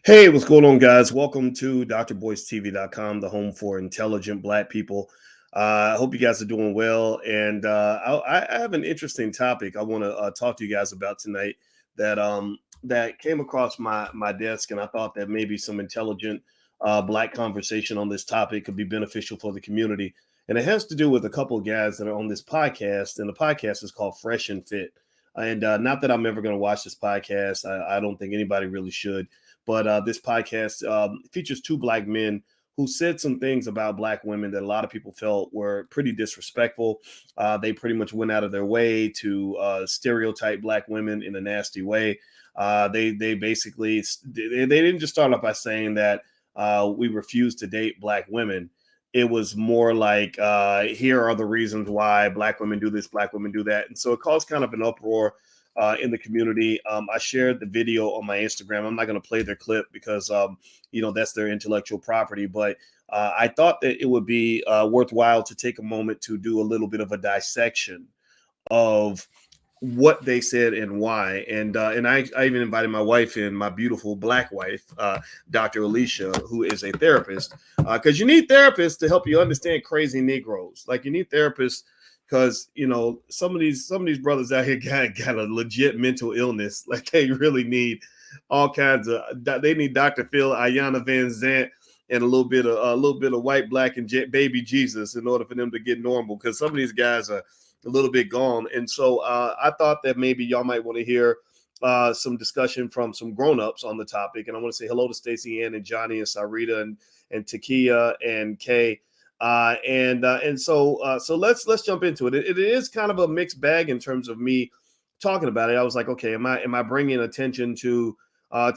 Hey, what's going on, guys? Welcome to drboystv.com, the home for intelligent Black people. I hope you guys are doing well. And I have an interesting topic I want to talk to you guys about tonight that came across my desk, and I thought that maybe some intelligent Black conversation on this topic could be beneficial for the community. And it has to do with a couple of guys that are on this podcast, and the podcast is called Fresh and Fit. And not that I'm ever going to watch this podcast. I don't think anybody really should, but this podcast features two Black men who said some things about Black women that a lot of people felt were pretty disrespectful. They pretty much went out of their way to stereotype Black women in a nasty way. They basically they didn't just start off by saying that we refuse to date Black women. It was more like, here are the reasons why Black women do this, Black women do that. And so it caused kind of an uproar in the community. I shared the video on my Instagram. I'm not going to play their clip because, that's their intellectual property. But I thought that it would be worthwhile to take a moment to do a little bit of a dissection of what they said and why. And I even invited my wife in, my beautiful Black wife, Dr. Alicia, who is a therapist, because you need therapists to help you understand crazy Negroes. Like, you need therapists because some of these brothers out here got a legit mental illness. Like, they really need all kinds of. They need Dr. Phil, Ayanna Van Zant, and a little bit of white, Black, and baby Jesus in order for them to get normal. Because some of these guys are a little bit gone. And so I thought that maybe y'all might want to hear some discussion from some grown-ups on the topic. And I want to say hello to Stacey Ann and Johnny and Sarita and Takia and Kay. So let's jump into it. It is kind of a mixed bag in terms of me talking about it. I was like, okay, am I bringing attention to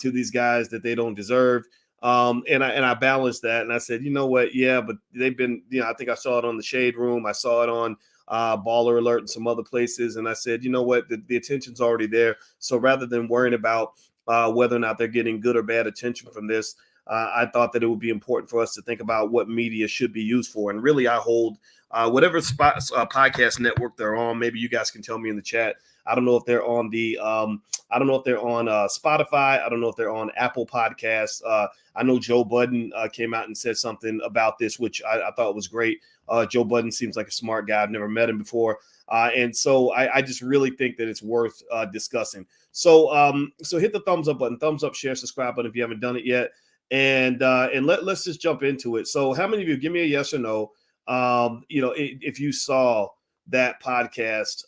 these guys that they don't deserve? And I balanced that, and I said, you know what? Yeah, but they've been, I think I saw it on the Shade Room. I saw it on Baller Alert and some other places. And I said, you know what? The attention's already there. So rather than worrying about whether or not they're getting good or bad attention from this, I thought that it would be important for us to think about what media should be used for. And really, I hold whatever podcast network they're on. Maybe you guys can tell me in the chat. I don't know if they're on I don't know if they're on Spotify. I don't know if they're on Apple Podcasts. I know Joe Budden came out and said something about this, which I thought was great. Joe Budden seems like a smart guy. I've never met him before. And so I just really think that it's worth discussing. So hit the thumbs up button, thumbs up, share, subscribe button if you haven't done it yet. And let's just jump into it. So how many of you, give me a yes or no, if you saw that podcast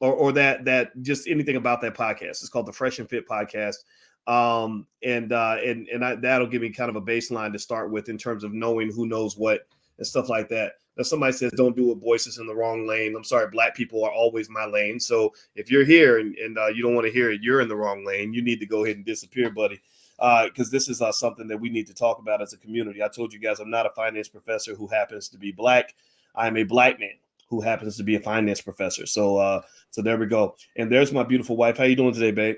or that just anything about that podcast. It's called the Fresh and Fit podcast. That'll give me kind of a baseline to start with in terms of knowing who knows what and stuff like that. Now, somebody says, don't do it, Boyce is in the wrong lane. I'm sorry, Black people are always my lane. So if you're here and you don't want to hear it, you're in the wrong lane. You need to go ahead and disappear, buddy. Because this is something that we need to talk about as a community. I told you guys I'm not a finance professor who happens to be Black. I'm a Black man who happens to be a finance professor. So there we go. And there's my beautiful wife. How you doing today, babe?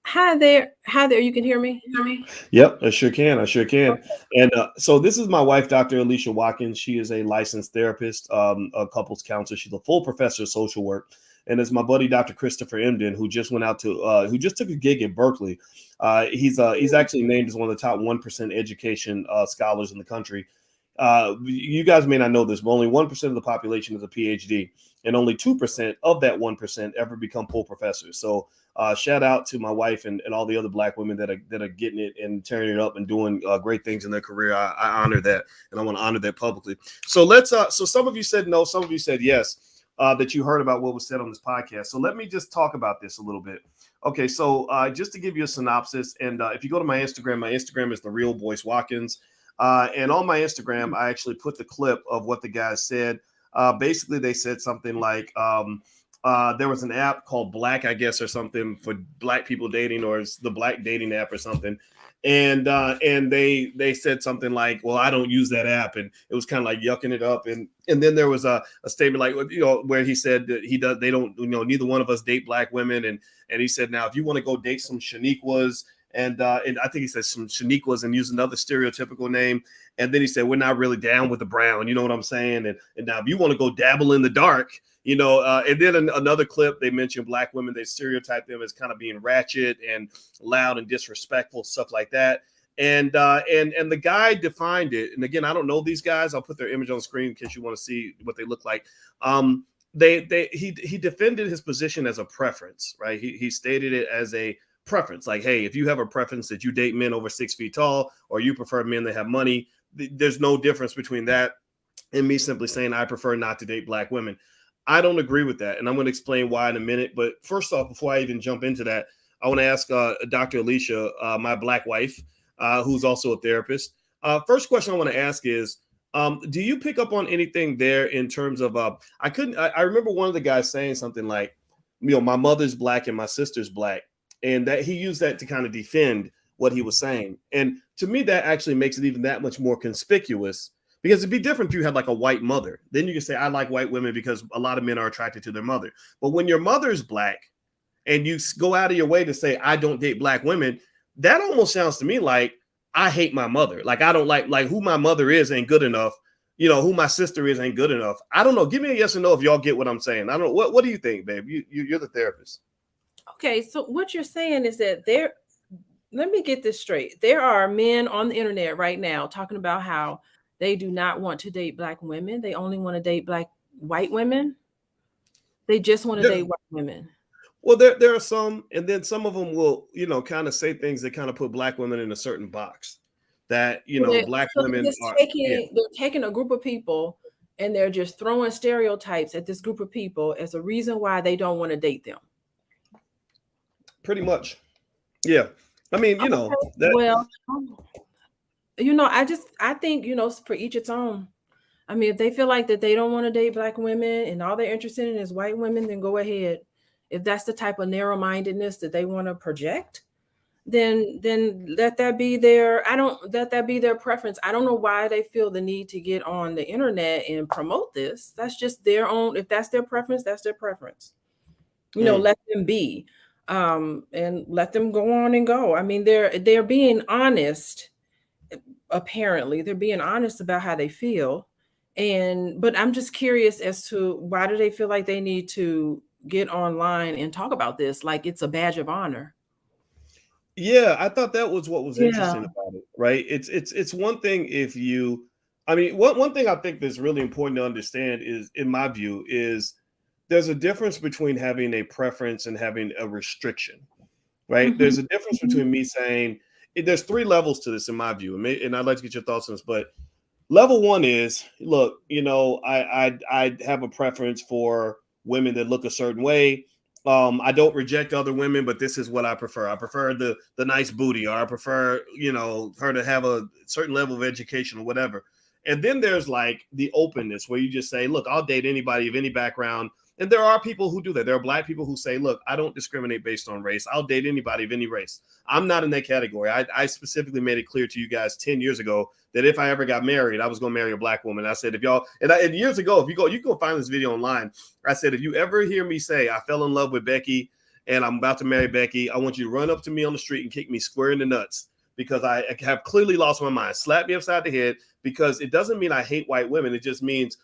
Hi there. You can hear me? Yep, I sure can. And so this is my wife, Dr. Alicia Watkins. She is a licensed therapist, a couples counselor. She's a full professor of social work. And it's my buddy, Dr. Christopher Emden, who just went out to, who just took a gig at Berkeley. He's actually named as one of the top 1% education scholars in the country. You guys may not know this, but only 1% of the population is a PhD, and only 2% of that 1% ever become full professors. So shout out to my wife and all the other Black women that are getting it and tearing it up and doing great things in their career. I honor that, and I want to honor that publicly. So let's. So some of you said no, some of you said yes. That you heard about what was said on this podcast. So let me just talk about this a little bit. Okay, so just to give you a synopsis, and if you go to my Instagram is the real Boyce Watkins. And on my Instagram, I actually put the clip of what the guys said. Basically, they said something like there was an app called Black, I guess, or something for Black people dating, or it's the Black dating app or something. And they said something like, well, I don't use that app. And it was kind of like yucking it up. And then there was a statement like, where he said that they don't, neither one of us date Black women. And he said, now, if you want to go date some Shaniquas, and I think he said some Shaniquas and use another stereotypical name. And then he said, we're not really down with the brown. You know what I'm saying? And now if you want to go dabble in the dark, And then another clip, they mentioned black women. They stereotype them as kind of being ratchet and loud and disrespectful, stuff like that. And the guy defined it. And again, I don't know these guys. I'll put their image on the screen in case you want to see what they look like. He defended his position as a preference, right? He stated it as a preference, like, hey, if you have a preference that you date men over 6 feet tall, or you prefer men that have money, there's no difference between that and me simply saying I prefer not to date black women. I don't agree with that, and I'm going to explain why in a minute. But first off, before I even jump into that, I want to ask Dr. Alicia, my black wife, who's also a therapist. First question I want to ask is, do you pick up on anything there in terms of I remember one of the guys saying something like, my mother's black and my sister's black, and that he used that to kind of defend what he was saying. And to me, that actually makes it even that much more conspicuous, because it'd be different if you had like a white mother. Then you can say, I like white women because a lot of men are attracted to their mother. But when your mother's black and you go out of your way to say, I don't date black women, that almost sounds to me like I hate my mother. Like, I don't like who my mother is ain't good enough. Who my sister is ain't good enough. I don't know. Give me a yes or no if y'all get what I'm saying. I don't know. What do you think, babe? You're the therapist. Okay, so what you're saying is that let me get this straight. There are men on the internet right now talking about how they do not want to date black women. They only want to date white women. They just want to date white women. Well, there are some, and then some of them will, kind of say things that kind of put black women in a certain box. That black women are they're taking a group of people and they're just throwing stereotypes at this group of people as a reason why they don't want to date them. Pretty much, yeah. I mean, well, I think, for each its own. I mean, if they feel like that they don't want to date black women and all they're interested in is white women, then go ahead. If that's the type of narrow-mindedness that they want to project, then let that be their preference. I don't know why they feel the need to get on the internet and promote this. That's just their own. If that's their preference, that's their preference. Let them be. And let them go on and go. I mean, they're being honest. Apparently, they're being honest about how they feel. But I'm just curious as to why do they feel like they need to get online and talk about this like it's a badge of honor. Yeah, I thought that was what was interesting about it, right? It's one thing if one thing I think that's really important to understand is, in my view, is there's a difference between having a preference and having a restriction, right? Mm-hmm. There's a difference between me saying, there's 3 levels to this in my view, and I'd like to get your thoughts on this. But level 1 is, look, I have a preference for women that look a certain way. I don't reject other women, but this is what I prefer. I prefer the nice booty, or I prefer, her to have a certain level of education or whatever. And then there's like the openness where you just say, look, I'll date anybody of any background. And there are people who do that. There are black people who say, look, I don't discriminate based on race. I'll date anybody of any race. I'm not in that category. I specifically made it clear to you guys 10 years ago that if I ever got married, I was going to marry a black woman. I said, if y'all, and years ago, if you can go find this video online. I said, if you ever hear me say I fell in love with Becky and I'm about to marry Becky, I want you to run up to me on the street and kick me square in the nuts, because I have clearly lost my mind. Slap me upside the head, because it doesn't mean I hate white women. It just means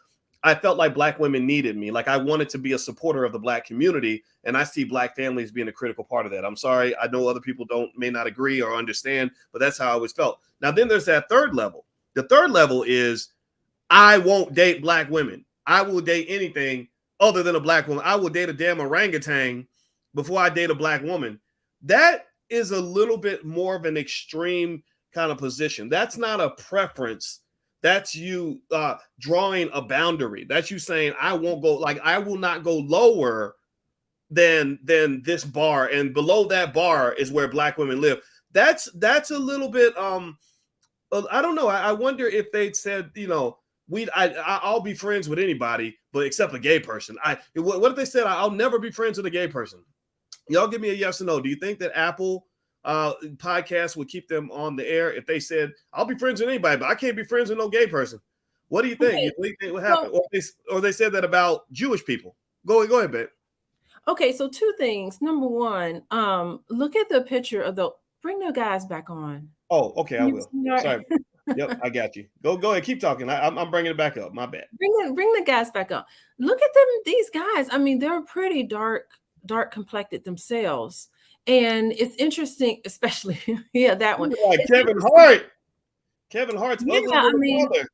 I felt like black women needed me. Like, I wanted to be a supporter of the black community, and I see black families being a critical part of that. I'm sorry. I know other people may not agree or understand, but that's how I always felt. Now, then there's that third level. The third level is, I won't date black women. I will date anything other than a black woman. I will date a damn orangutan before I date a black woman. That is a little bit more of an extreme kind of position. That's not a preference. That's you drawing a boundary. That's you saying, I won't go, like, I will not go lower than this bar, and below that bar is where black women live. That's a little bit I don't know. I wonder if they'd said, I'll be friends with anybody, but except a gay person. What if they said, I'll never be friends with a gay person? Y'all give me a yes or no. Do you think that Apple podcast would keep them on the air if they said, I'll be friends with anybody, but I can't be friends with no gay person? What do you think? Okay. What do you think would happen? Or they said that about Jewish people. Go ahead, babe. Okay, so 2 things. Number 1, look at the picture of bring the guys back on. Oh, okay, I will. Sorry. Yep, I got you. Go ahead, keep talking. I'm bringing it back up. My bad. Bring the gas back up. Look at them, these guys. I mean, they're pretty dark complected themselves. And it's interesting, especially yeah, that one. Like It's Kevin interesting. Hart. Kevin Hart's Yeah, ugly I little mean, brother.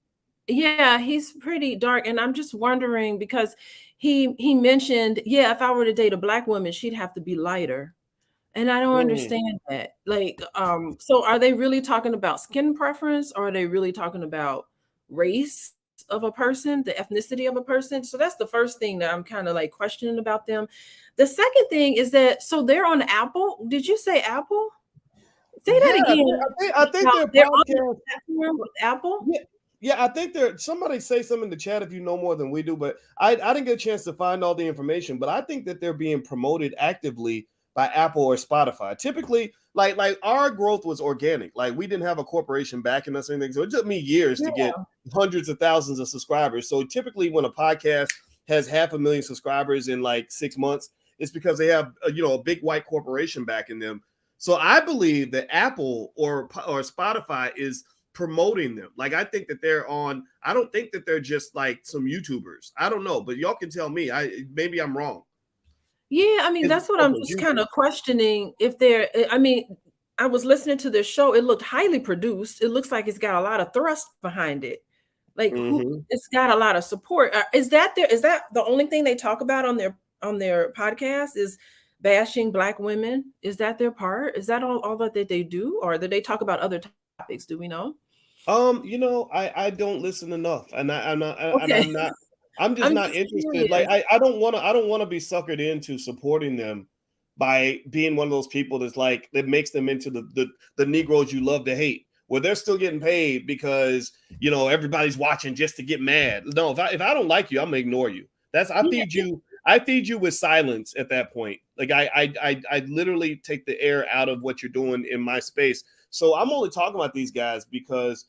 yeah, he's pretty dark. And I'm just wondering because he mentioned, yeah, if I were to date a black woman, she'd have to be lighter. And I don't Mm. understand that. Like, so are they really talking about skin preference or are they really talking about race of a person, the ethnicity of a person? So that's the first thing that I'm kind of like questioning about them. The second thing is that so they're on Apple. Did you say Apple? Say that Yeah, again. I think their They're on the podcast. platform with Apple. Yeah, yeah, I think there. Somebody say something in the chat if you know more than we do, but I didn't get a chance to find all the information. But I think that they're being promoted actively by Apple or Spotify. Typically, like our growth was organic. Like we didn't have a corporation backing us or anything, so it took me years to get Yeah. hundreds of thousands of subscribers. So typically, when a podcast has 500,000 subscribers in like 6 months, it's because they have a big white corporation backing them. So I believe that Apple or Spotify is promoting them. Like I think that they're on. I don't think that they're just like some YouTubers. I don't know, but y'all can tell me. Maybe I'm wrong. Yeah, I mean, It's that's what I'm okay, just kind YouTube. of questioning if they're I mean, I was listening to this show, it looked highly produced. It looks like it's got a lot of thrust behind it. Like who Mm-hmm. it's got a lot of support. Is that the only thing they talk about on their podcast is bashing black women? Is that their part? Is that all that they do or do they talk about other topics? Do we know? I don't listen enough, and Okay. I'm not. I'm just I'm not just interested. Like curious. I don't want to be suckered into supporting them by being one of those people that's like that makes them into the Negroes you love to hate, where they're still getting paid because everybody's watching just to get mad. No, if I don't like you, I'm gonna ignore you. That's I Yeah, feed you. I feed you with silence at that point. Like I literally take the air out of what you're doing in my space. So I'm only talking about these guys because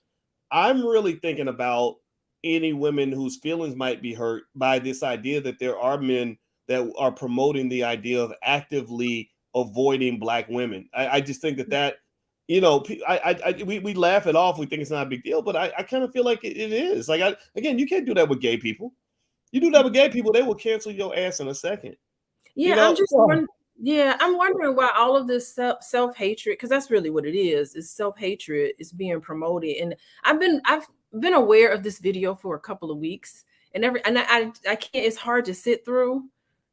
I'm really thinking about any women whose feelings might be hurt by this idea that there are men that are promoting the idea of actively avoiding black women. I just think that we laugh it off. We think it's not a big deal, but I kind of feel like it is. Like again, you can't do that with gay people. You do that with gay people, they will cancel your ass in a second. You Yeah, I'm know, just yeah, I'm wondering why all of this self-hatred, because that's really what it is self-hatred is being promoted. And I've been aware of this video for a couple of weeks, and I can't, it's hard to sit through.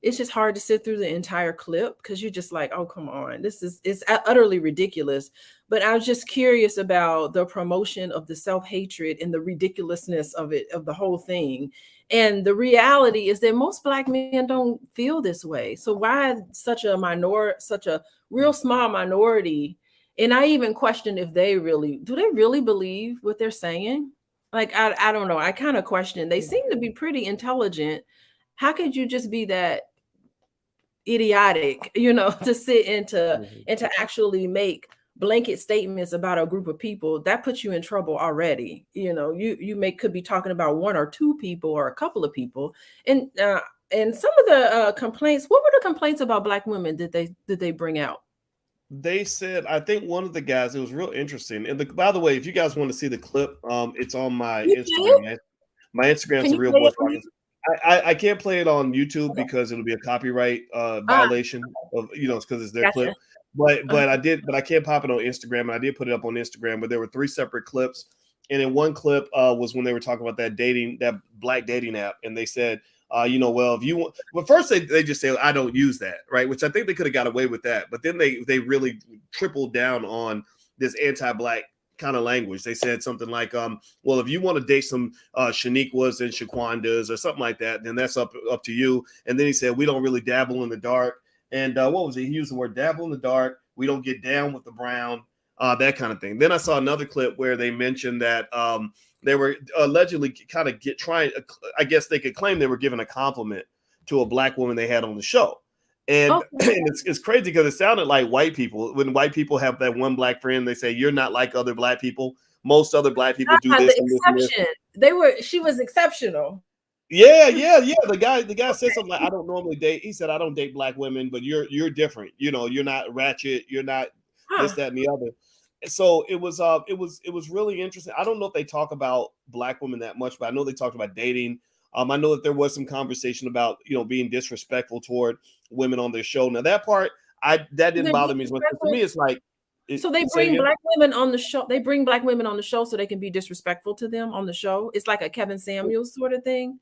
It's just hard to sit through the entire clip because you're just like, oh, come on, it's utterly ridiculous. But I was just curious about the promotion of the self-hatred and the ridiculousness of it, of the whole thing. And the reality is that most black men don't feel this way. So why such a real small minority? And I even question if do they really believe what they're saying? Like I don't know. I kind of question. They seem to be pretty intelligent. How could you just be that idiotic, to sit Mhm. and to actually make blanket statements about a group of people? That puts you in trouble already. You could be talking about one or two people or a couple of people. And some of the complaints, what were the complaints about black women did they bring out? They said, I think one of the guys, it was real interesting. And by the way, if you guys want to see the clip, it's on my You play it? Instagram. My Instagram's Can a you real play boy it for me? talking. I can't play it on YouTube Okay. because it'll be a copyright Ah, violation of because it's their gotcha. clip. But Uh, I can't pop it on Instagram, and I did put it up on Instagram. But there were three separate clips, and in one clip was when they were talking about that black dating app, and they said, well, if you want, well, first they just say I don't use that, right? Which I think they could have got away with that, but then they really tripled down on this anti-black kind of language. They said something like, well, if you want to date some Shaniquas and Shaquandas or something like that, then that's up to you. And then he said, we don't really dabble in the dark. And what was it? He used the word dabble in the dark. We don't get down with the brown, that kind of thing. Then I saw another clip where they mentioned that they were allegedly kind of I guess they could claim they were giving a compliment to a black woman they had on the show. And, okay. and it's crazy because it sounded like white people. When white people have that one black friend, they say, you're not like other black people. Most other black people do The this and this and this. exception. She was exceptional. Yeah. The guy said something like, I don't normally date. He said, I don't date black women, but you're different. You're not ratchet. You're not this, Huh. that, and the other. so it was really interesting. I don't know if they talk about black women that much, but I know they talked about dating. I know that there was some conversation about being disrespectful toward women on their show. Now that part, that didn't They're bother me as much. To me, disrespectful. it's like, So they say it bring again. black women on the show. They bring black women on the show so they can be disrespectful to them on the show. It's like a Kevin Samuels sort of thing.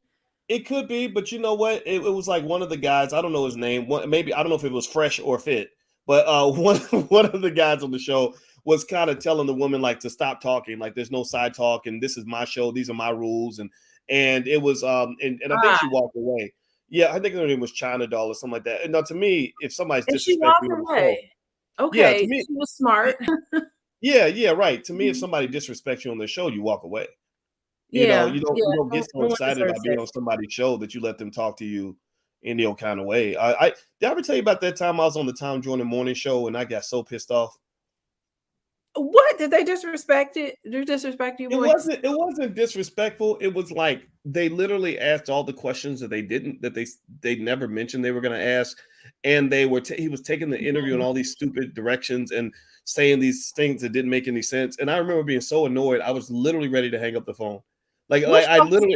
It could be, but you know what? It was like one of the guys. I don't know his name. Maybe I don't know if it was Fresh or Fit, but one of the guys on the show was kind of telling the woman like to stop talking, like there's no side talk, and this is my show, these are my rules, and it was and I think Ah, she walked away. Yeah, I think her name was China Doll or something like that. And now to me, if somebody's and she disrespecting walked me on the show, away. yeah, to Okay, me, she was smart. yeah, right. To me, if Mhm. somebody disrespects you on the show, you walk away. Yeah, You yeah. don't get No so one excited deserves about being that. on somebody's show that you let them talk to you in your kind of way. I did I ever tell you about that time I was on the Tom Jordan morning show and I got so pissed off? What did they disrespect it? Did they disrespect you, boys? It wasn't disrespectful. It was like they literally asked all the questions that they never mentioned they were going to ask, and he was taking the interview in all these stupid directions and saying these things that didn't make any sense. And I remember being so annoyed. I was literally ready to hang up the phone. Which I show was literally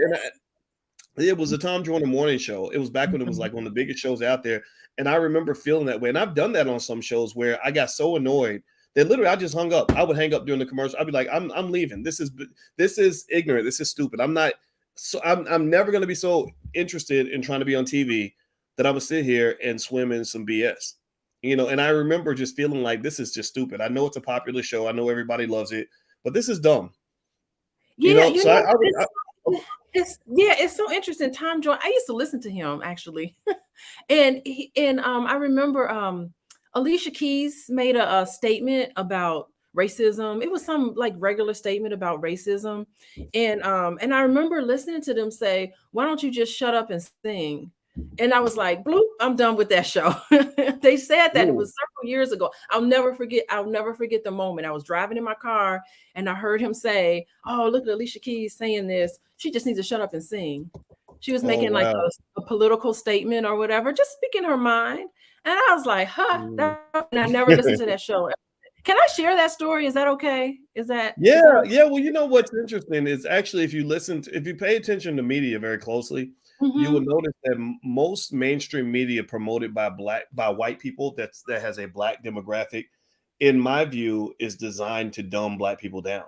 this? it was a Tom Jordan morning show. It was back when it was Mhm. like one of the biggest shows out there. And I remember feeling that way. And I've done that on some shows where I got so annoyed that literally I just hung up. I would hang up during the commercial. I'd be like, I'm leaving. This is ignorant. This is stupid. I'm never gonna be so interested in trying to be on TV that I'm gonna sit here and swim in some BS. And I remember just feeling like this is just stupid. I know it's a popular show. I know everybody loves it, but this is dumb. Yeah, So it's so interesting. Tom Joy, I used to listen to him actually. And I remember Alicia Keys made a statement about racism. It was some like regular statement about racism. And I remember listening to them say, "Why don't you just shut up and sing?" And I was like, bloop, I'm done with that show. They said that it ooh, was several years ago. I'll never forget the moment. I was driving in my car and I heard him say, "Oh, look at Alicia Keys saying this. She just needs to shut up and sing." She was oh making like wow. a political statement or whatever, just speaking her mind. And I was like, huh, Mm. and I never listened to that show. Can I share that story? Is that okay? Is that Yeah, okay? yeah. Well, what's interesting is actually if you pay attention to media very closely, you will Mm-hmm. notice that most mainstream media promoted by white people that has a black demographic, in my view, is designed to dumb black people down.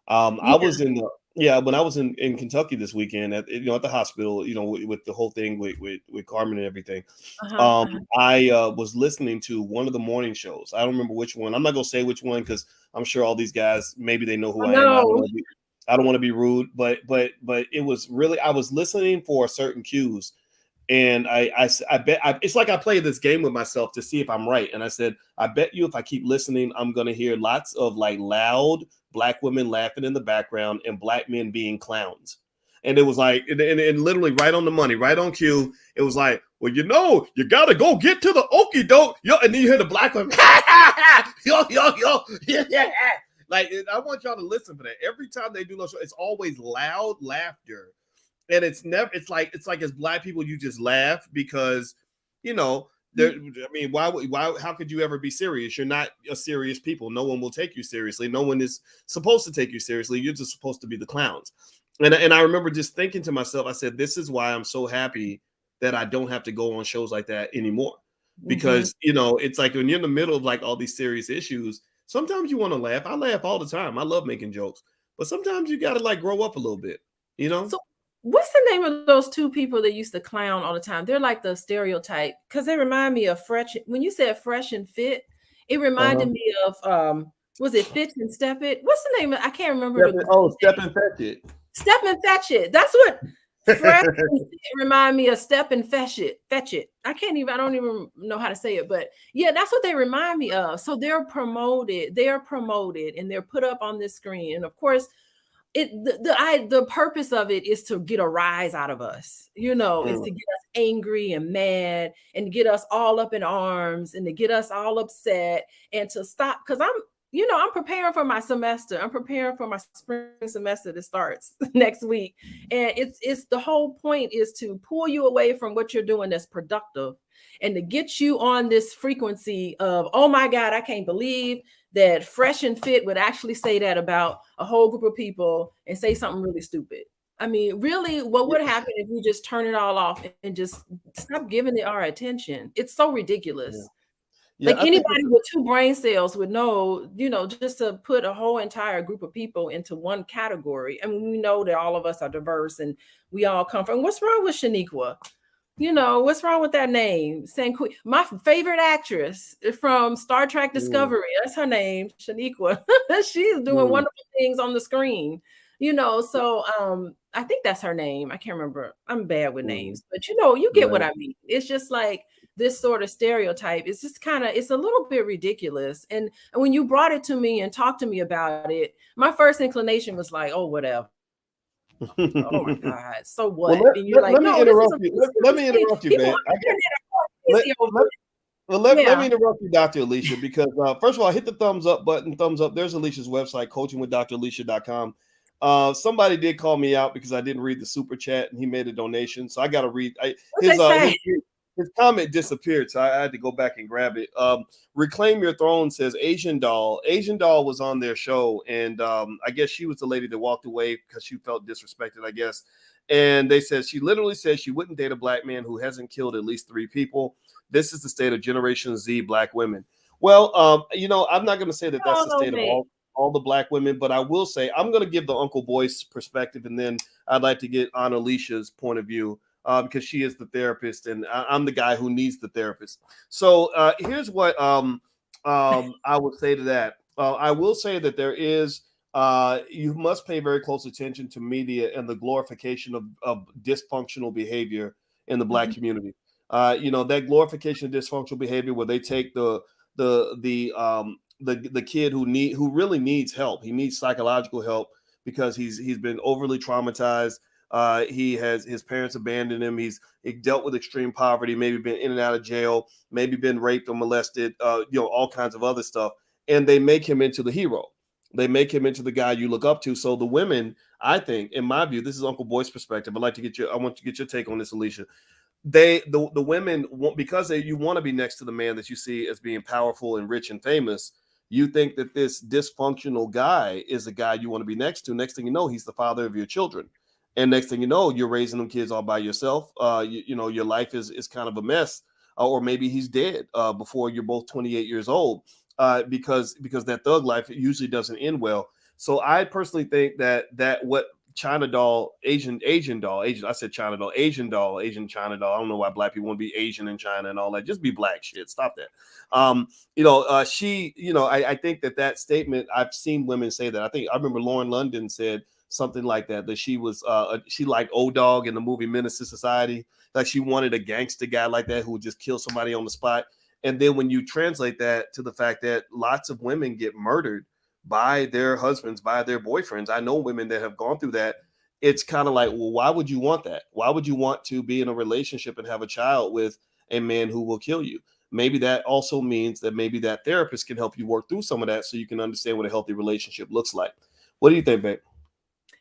I Yeah. was in the yeah when I was in Kentucky this weekend at the hospital, with the whole thing with Carmen and everything. Uh-huh. Uh-huh. I was listening to one of the morning shows. I don't remember which one. I'm not gonna say which one because I'm sure all these guys maybe they know who Oh I am. no. I don't want to be rude, but it was really I was listening for certain cues, and I bet it's like I play this game with myself to see if I'm right. And I said, I bet you if I keep listening, I'm gonna hear lots of like loud black women laughing in the background and black men being clowns. And it was like, and literally right on the money, right on cue. It was like, well, you gotta go get to the okie doke, yo, and then you hear the black women, yo, yeah. Like I want y'all to listen for that. Every time they do those shows, it's always loud laughter, and it's like as black people you just laugh because you know there. I mean, why how could you ever be serious? You're not a serious people. No one will take you seriously. No one is supposed to take you seriously. You're just supposed to be the clowns. And I remember just thinking to myself, I said, this is why I'm so happy that I don't have to go on shows like that anymore. Mm-hmm. Because it's like when you're in the middle of like all these serious issues, sometimes you want to laugh. I laugh all the time. I love making jokes, but sometimes you gotta like grow up a little bit, you know? So what's the name of those two people that used to clown all the time? They're like the stereotype because they remind me of Fresh. When you said Fresh and Fit, it Uh-huh. reminded me of was it Fit and Step It? What's the name? I can't remember Step the and, group oh, step name. and fetch it. Step and Fetch It. That's what Fresh and Fit remind me of. Step and Fetch It. Fetch It. I don't even know how to say it, but yeah, that's what they remind me of. So they're promoted and they're put up on this screen. And of course, the purpose of it is to get a rise out of us, is Mm. to get us angry and mad and get us all up in arms and to get us all upset and to stop because I'm preparing for my semester. I'm preparing for my spring semester that starts next week. And it's the whole point is to pull you away from what you're doing that's productive and to get you on this frequency of, oh my God, I can't believe that Fresh and Fit would actually say that about a whole group of people and say something really stupid. I mean, really, what would happen if we just turn it all off and just stop giving it our attention? It's so Yeah. ridiculous. Yeah, Like I think anybody with two brain cells would know, just to put a whole entire group of people into one category. I mean, we know that all of us are diverse and we all come from. What's wrong with Shaniqua? What's wrong with that name? My favorite actress from Star Trek mm, Discovery. That's her name, Shaniqua. She's doing mm, wonderful things on the screen. So I think that's her name. I can't remember. I'm bad with mm, names, but you get what right. I mean. It's just like this sort of stereotype. It's just it's a little bit ridiculous. And when you brought it to me and talked to me about it, my first inclination was like, oh, whatever. Oh my God. So Well, what? And you're like, let me no, this is interrupt a you. really Let serious me thing. interrupt you, People babe. on the internet are going Let, crazy over let, it. let me Yeah. interrupt you, Dr. Alicia, because first of all, hit the thumbs up button, thumbs up. There's Alicia's website, coachingwithdralicia.com. Somebody did call me out because I didn't read the super chat and he made a donation. So I got to read What they say? his comment disappeared. So I had to go back and grab it. Reclaim Your Throne says Asian Doll. Asian Doll was on their show. And I guess she was the lady that walked away because she felt disrespected, I guess. And they said she literally said she wouldn't date a black man who hasn't killed at least 3 people. This is the state of Generation Z black women. Well, I'm not going to say that that's Oh the no, state of man. all the black women, but I will say I'm going to give the Uncle Boyce perspective, and then I'd like to get on Alicia's point of view because she is the therapist, and I'm the guy who needs the therapist. So here's what I would say to that. I will say that there is you must pay very close attention to media and the glorification of dysfunctional behavior in the black Mhm. community. That glorification of dysfunctional behavior where they take the kid who really needs help. He needs psychological help because he's been overly traumatized. He has his parents abandoned him. He dealt with extreme poverty, maybe been in and out of jail, maybe been raped or molested, all kinds of other stuff. And they make him into the hero. They make him into the guy you look up to. So the women, I think, in my view, this is Uncle Boy's perspective. I want to get your take on this, Alicia. The women want, because you want to be next to the man that you see as being powerful and rich and famous. You think that this dysfunctional guy is the guy you want to be next to. Next thing you know, he's the father of your children, and next thing you know, you're raising them kids all by yourself. Your life is kind of a mess, or maybe he's dead before you're both 28 years old, because that thug life usually doesn't end well. So I personally think that what China doll, Asian doll, Asian. I said China doll, Asian doll, Asian China doll. I don't know why black people want to be Asian in China and all that. Just be black shit. Stop that. I think that statement. I've seen women say that. I remember Lauren London said something like that she liked O Dog in the movie Menace to Society. Like she wanted a gangster guy like that who would just kill somebody on the spot. And then when you translate that to the fact that lots of women get murdered by their husbands, by their boyfriends. I know women that have gone through that. It's kind of like, well, why would you want that? Why would you want to be in a relationship and have a child with a man who will kill you? Maybe that also means that maybe that therapist can help you work through some of that so you can understand what a healthy relationship looks like. What do you think, babe?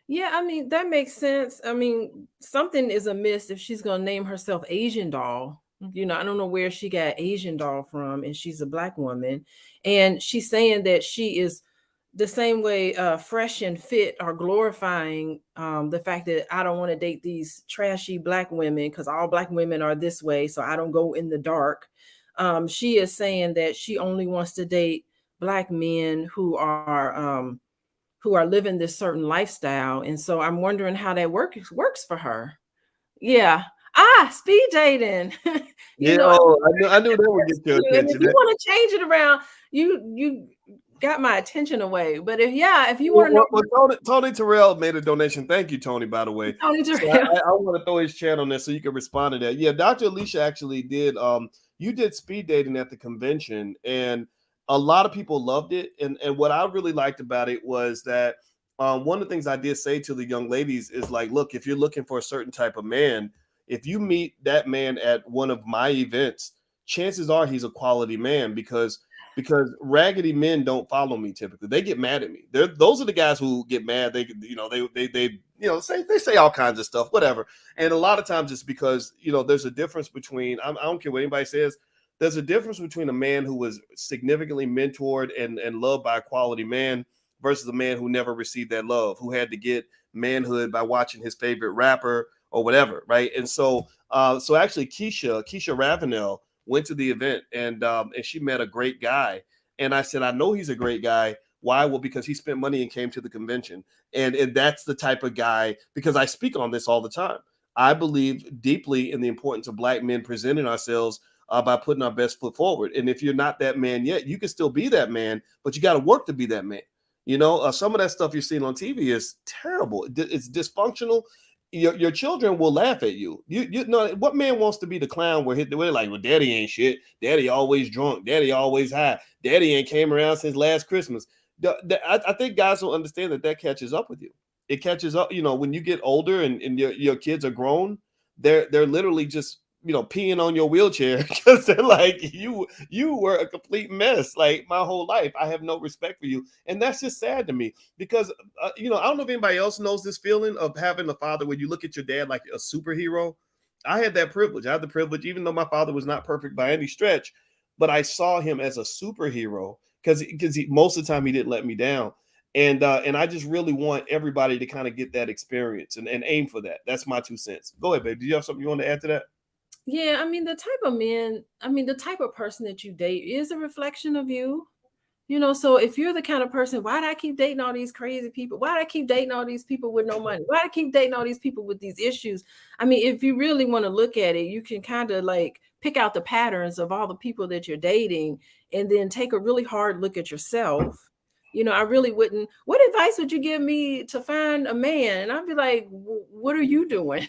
Yeah, I mean, that makes sense. I mean, something is amiss if she's going to name herself Asian doll. I don't know where she got Asian doll from, and she's a black woman. And she's saying that she is the same way Fresh and Fit are glorifying the fact that I don't want to date these trashy black women because all black women are this way, so I don't go in the dark. She is saying that she only wants to date black men who are living this certain lifestyle. And so I'm wondering how that works for her. Yeah. Speed dating. Yeah, I oh, I knew that would works get for your you. And if attention. you want to change it around, you got my attention away. But if you want to know Well, Tony Terrell made a donation. Thank you, Tony, by the way. Tony So Terrell. I want to throw his chat on there so you can respond to that. Yeah, Dr. Alicia actually did. You did speed dating at the convention, and a lot of people loved it. And what I really liked about it was that one of the things I did say to the young ladies is like, look, if you're looking for a certain type of man, if you meet that man at one of my events, chances are he's a quality man because raggedy men don't follow me typically. They get mad at me. Those are the guys who get mad. They say all kinds of stuff, whatever. And a lot of times it's because there's a difference between I don't care what anybody says. There's a difference between a man who was significantly mentored and loved by a quality man versus a man who never received that love, who had to get manhood by watching his favorite rapper or whatever, right? And so, so actually, Keisha Ravenel went to the event, and she met a great guy. And I said, I know he's a great guy. Why? Well, because he spent money and came to the convention, and that's the type of guy. Because I speak on this all the time. I believe deeply in the importance of Black men presenting ourselves by putting our best foot forward. And if you're not that man yet, you can still be that man, but you got to work to be that man. You know, some of that stuff you're seeing on TV is terrible. It's dysfunctional. Your children will laugh at you. You know what man wants to be the clown where they're like, well, daddy ain't shit. Daddy always drunk. Daddy always high. Daddy ain't came around since last Christmas. I think guys will understand that catches up with you. It catches up. You know, when you get older and your kids are grown, they're literally just peeing on your wheelchair because they're like, you were a complete mess like my whole life. I have no respect for you, and that's just sad to me because I don't know if anybody else knows this feeling of having a father where you look at your dad like a superhero. I had that privilege. I had the privilege, even though my father was not perfect by any stretch, but I saw him as a superhero because most of the time he didn't let me down. And I just really want everybody to kind of get that experience and aim for that. That's my 2 cents. Go ahead, babe. Do you have something you want to add to that? Yeah, I mean, the type of person that you date is a reflection of you. So if you're the kind of person, why do I keep dating all these crazy people? Why do I keep dating all these people with no money? Why do I keep dating all these people with these issues? I mean, if you really want to look at it, you can kind of like pick out the patterns of all the people that you're dating and then take a really hard look at yourself. I really wouldn't. What advice would you give me to find a man? And I'd be like, what are you doing?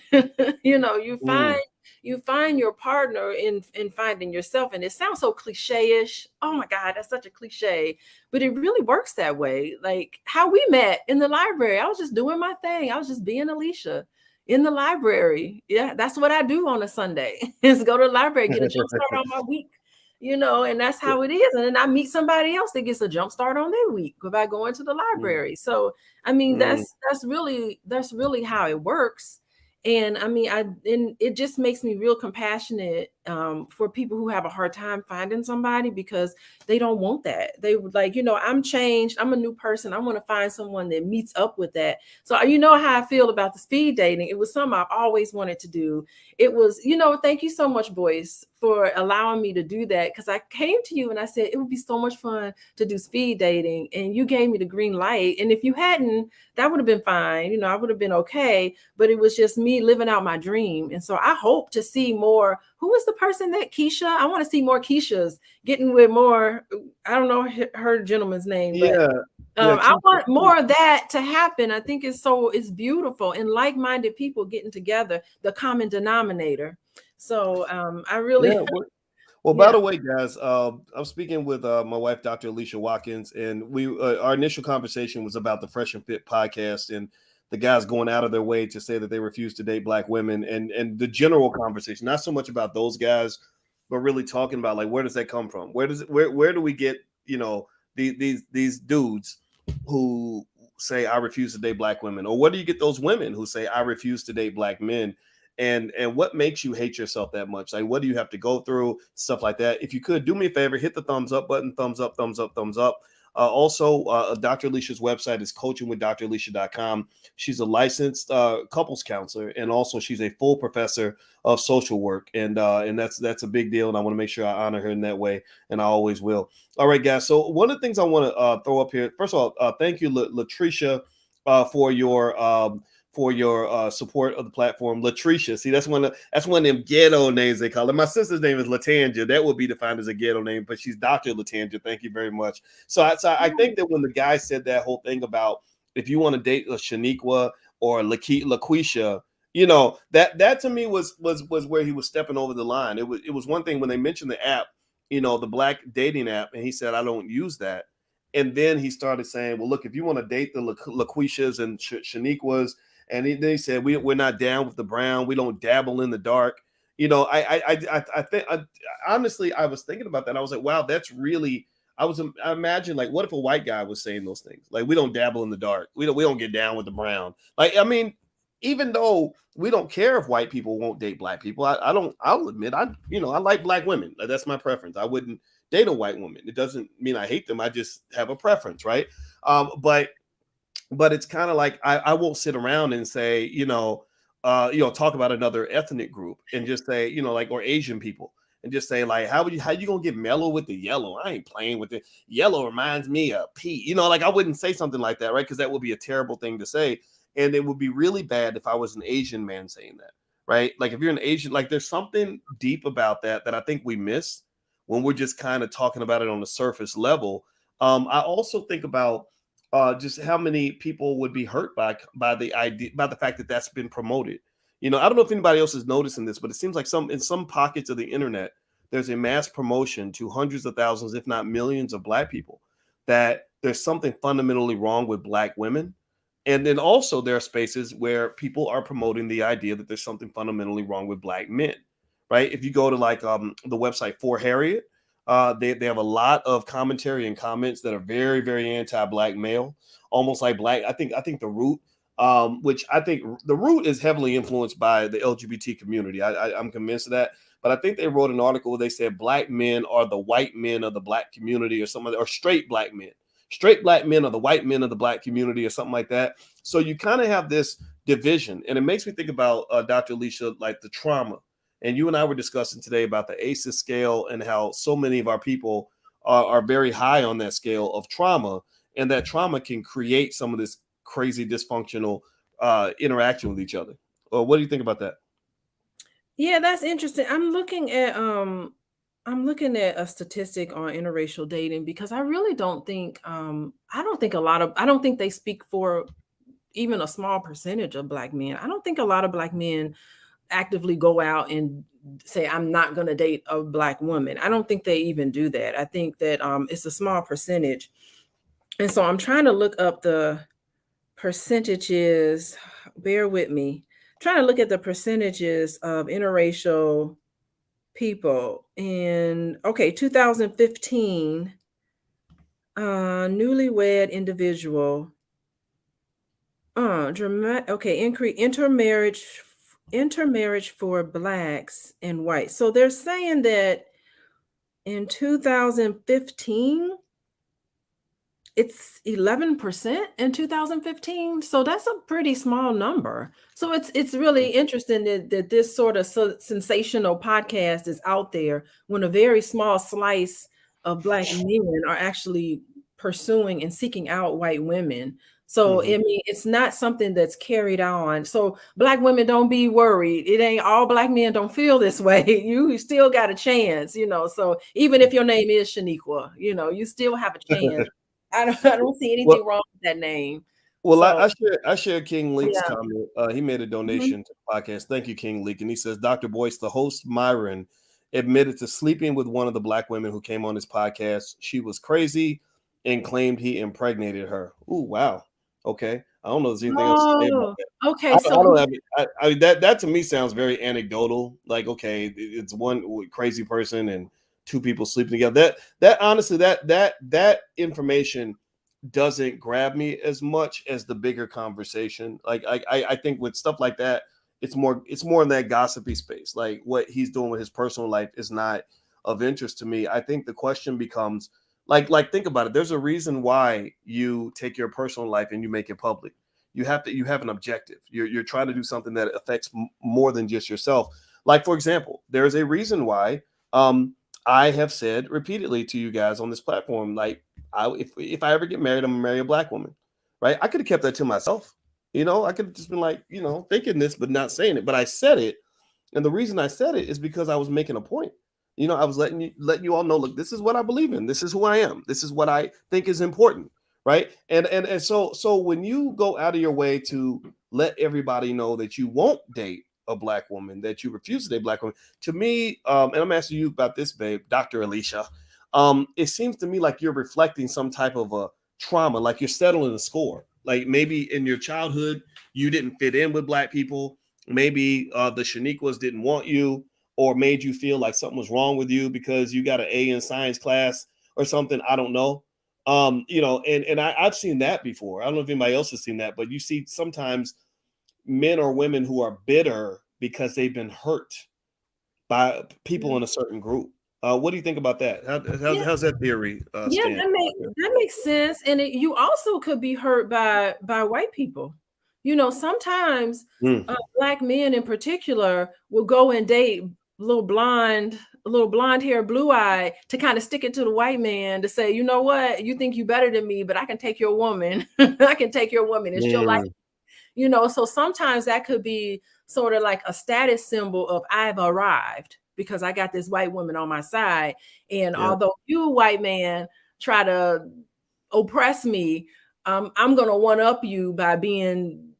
You Mm. find your partner in finding yourself. And it sounds so cliche-ish. Oh my God, that's such a cliche, but it really works that way. Like how we met in the library. I was just doing my thing. I was just being Alicia in the library. Yeah, that's what I do on a Sunday is go to the library, get a jump start on my week. And that's how it is. And then I meet somebody else that gets a jump start on their week by going to the Mm. library. So I mean, Mm. that's really how it works. And I mean, and it just makes me real compassionate for people who have a hard time finding somebody because they don't want that. They would like, I'm changed. I'm a new person. I want to find someone that meets up with that. So you know how I feel about the speed dating. It was something I've always wanted to do. It was, thank you so much, Boyce, for allowing me to do that. Because I came to you and I said it would be so much fun to do speed dating, and you gave me the green light. And if you hadn't, that would have been fine. I would have been okay. But it was just me living out my dream. And so I hope to see more. Who is the person that Keisha? I want to see more Keishas getting with more. I don't know her gentleman's name, but Yeah. Yeah. I want more of that to happen. I think it's beautiful, and like-minded people getting together, the common denominator. So I really, Yeah. Well, by yeah. the way, guys, I'm speaking with my wife, Dr. Alicia Watkins, and our initial conversation was about the Fresh and Fit podcast and the guys going out of their way to say that they refuse to date Black women, and the general conversation, not so much about those guys, but really talking about like where does that come from? Where do we get these dudes who say I refuse to date Black women, or where do you get those women who say I refuse to date Black men? And what makes you hate yourself that much? Like, what do you have to go through? Stuff like that. If you could do me a favor, hit the thumbs up button, thumbs up, thumbs up, thumbs up. Also, Dr. Alicia's website is coachingwithdralicia.com. She's a licensed couples counselor, and also she's a full professor of social work, and that's a big deal. And I want to make sure I honor her in that way, and I always will. All right, guys. So one of the things I want to throw up here, first of all, thank you, Latricia, for your support of the platform. Latricia, see, that's one of them ghetto names they call it. My sister's name is Latanja. That would be defined as a ghetto name, but she's Dr. Latanja. Thank you very much. So I think that when the guy said that whole thing about if you want to date a Shaniqua or LaQuisha, that to me was where he was stepping over the line. It was one thing when they mentioned the app, the Black dating app, and he said I don't use that. And then he started saying, well, look, if you want to date the LaQuishas and Shaniquas, and they said we're not down with the brown. We don't dabble in the dark. I think honestly, I was thinking about that. I was like, wow, that's really. I imagine like, what if a white guy was saying those things? Like, we don't dabble in the dark. We don't get down with the brown. Like, I mean, even though we don't care if white people won't date black people, I don't. I'll admit, I like black women. That's my preference. I wouldn't date a white woman. It doesn't mean I hate them. I just have a preference, right? But it's kind of like I won't sit around and say, talk about another ethnic group and just say, like, or Asian people, and just say, like, how you gonna get mellow with the yellow? I ain't playing with it. Yellow reminds me of pea. Like, I wouldn't say something like that, right? Because that would be a terrible thing to say, and it would be really bad if I was an Asian man saying that, right? Like, if you're an Asian, like, there's something deep about that I think we miss when we're just kind of talking about it on the surface level. I also think about just how many people would be hurt by the idea, by the fact that that's been promoted. I don't know if anybody else is noticing this, but it seems like in some pockets of the internet, there's a mass promotion to hundreds of thousands, if not millions, of black people, that there's something fundamentally wrong with black women. And then also there are spaces where people are promoting the idea that there's something fundamentally wrong with black men, right? If you go to like the website For Harriet, they have a lot of commentary and comments that are very, very anti-black male, almost like black. I think the Root, which I think the Root is heavily influenced by the LGBT community. I'm convinced of that. But I think they wrote an article where they said black men are the white men of the black community, or something, or straight black men. Straight black men are the white men of the black community, or something like that. So you kind of have this division, and it makes me think about Dr. Alicia, like the trauma. And you and I were discussing today about the ACEs scale and how so many of our people are very high on that scale of trauma, and that trauma can create some of this crazy dysfunctional interaction with each other. What do you think about that? Yeah, that's interesting. I'm looking at a statistic on interracial dating because I don't think I don't think they speak for even a small percentage of black men. I don't think a lot of black men actively go out and say I'm not going to date a black woman. I don't think they even do that. I think that it's a small percentage. And so I'm trying to look up the percentages. Bear with me. Trying to look at the percentages of interracial people in 2015, newlywed individual, increase intermarriage for blacks and whites. So they're saying that in 2015 it's 11% in 2015. So that's a pretty small number. So it's really interesting that this sort of sensational podcast is out there when a very small slice of black men are actually pursuing and seeking out white women. So Mm-hmm. I mean, it's not something that's carried on. So black women, don't be worried. It ain't all black men don't feel this way. You still got a chance, So even if your name is Shaniqua, you still have a chance. I don't see anything Well, wrong with that name. well, So I share King Leek's yeah. comment. He made a Mhm. donation to the podcast. Thank you, King Leek. And he says, Dr. Boyce, the host Myron, admitted to sleeping with one of the black women who came on his podcast. She was crazy and claimed he impregnated her. Ooh, wow. Okay. I don't know if there's anything else to say about Oh, that. okay. I don't have. That to me sounds very anecdotal. Like, okay, it's one crazy person and two people sleeping together. That honestly, that information doesn't grab me as much as the bigger conversation. Like, I think with stuff like that, it's more in that gossipy space. Like, what he's doing with his personal life is not of interest to me. I think the question becomes, like think about it. There's a reason why you take your personal life and you make it public. You have an objective. You're trying to do something that affects more than just yourself. Like, for example, there's a reason why I have said repeatedly to you guys on this platform, like, if I ever get married, I'm gonna marry a black woman, right? I could have kept that to myself. I could have just been like, thinking this but not saying it. But I said it, and the reason I said it is because I was making a point. I was letting you all know, look, this is what I believe in. This is who I am. This is what I think is important, right? And so when you go out of your way to let everybody know that you won't date a black woman, that you refuse to date a black woman, to me, and I'm asking you about this, babe, Dr. Alicia, it seems to me like you're reflecting some type of a trauma, like you're settling a score. Like, maybe in your childhood you didn't fit in with black people. Maybe the Shaniquas didn't want you, or made you feel like something was wrong with you because you got an A in science class or something. I don't know. And I've seen that before. I don't know if anybody else has seen that, but you see sometimes men or women who are bitter because they've been hurt by people in a certain group. What do you think about that? Yeah, How's that theory yeah, stand? that makes sense, and you also could be hurt by white people. Sometimes Mm, black men in particular will go and date little blonde, little blonde hair, blue eye to kind of stick it to the white man to say, you know what, you think you better than me, but I can take your woman. I can take your woman. It's your life. mm, So sometimes that could be sort of like a status symbol of I've arrived because I got this white woman on my side. And yeah. although you, white man, try to oppress me, I'm gonna one up you by being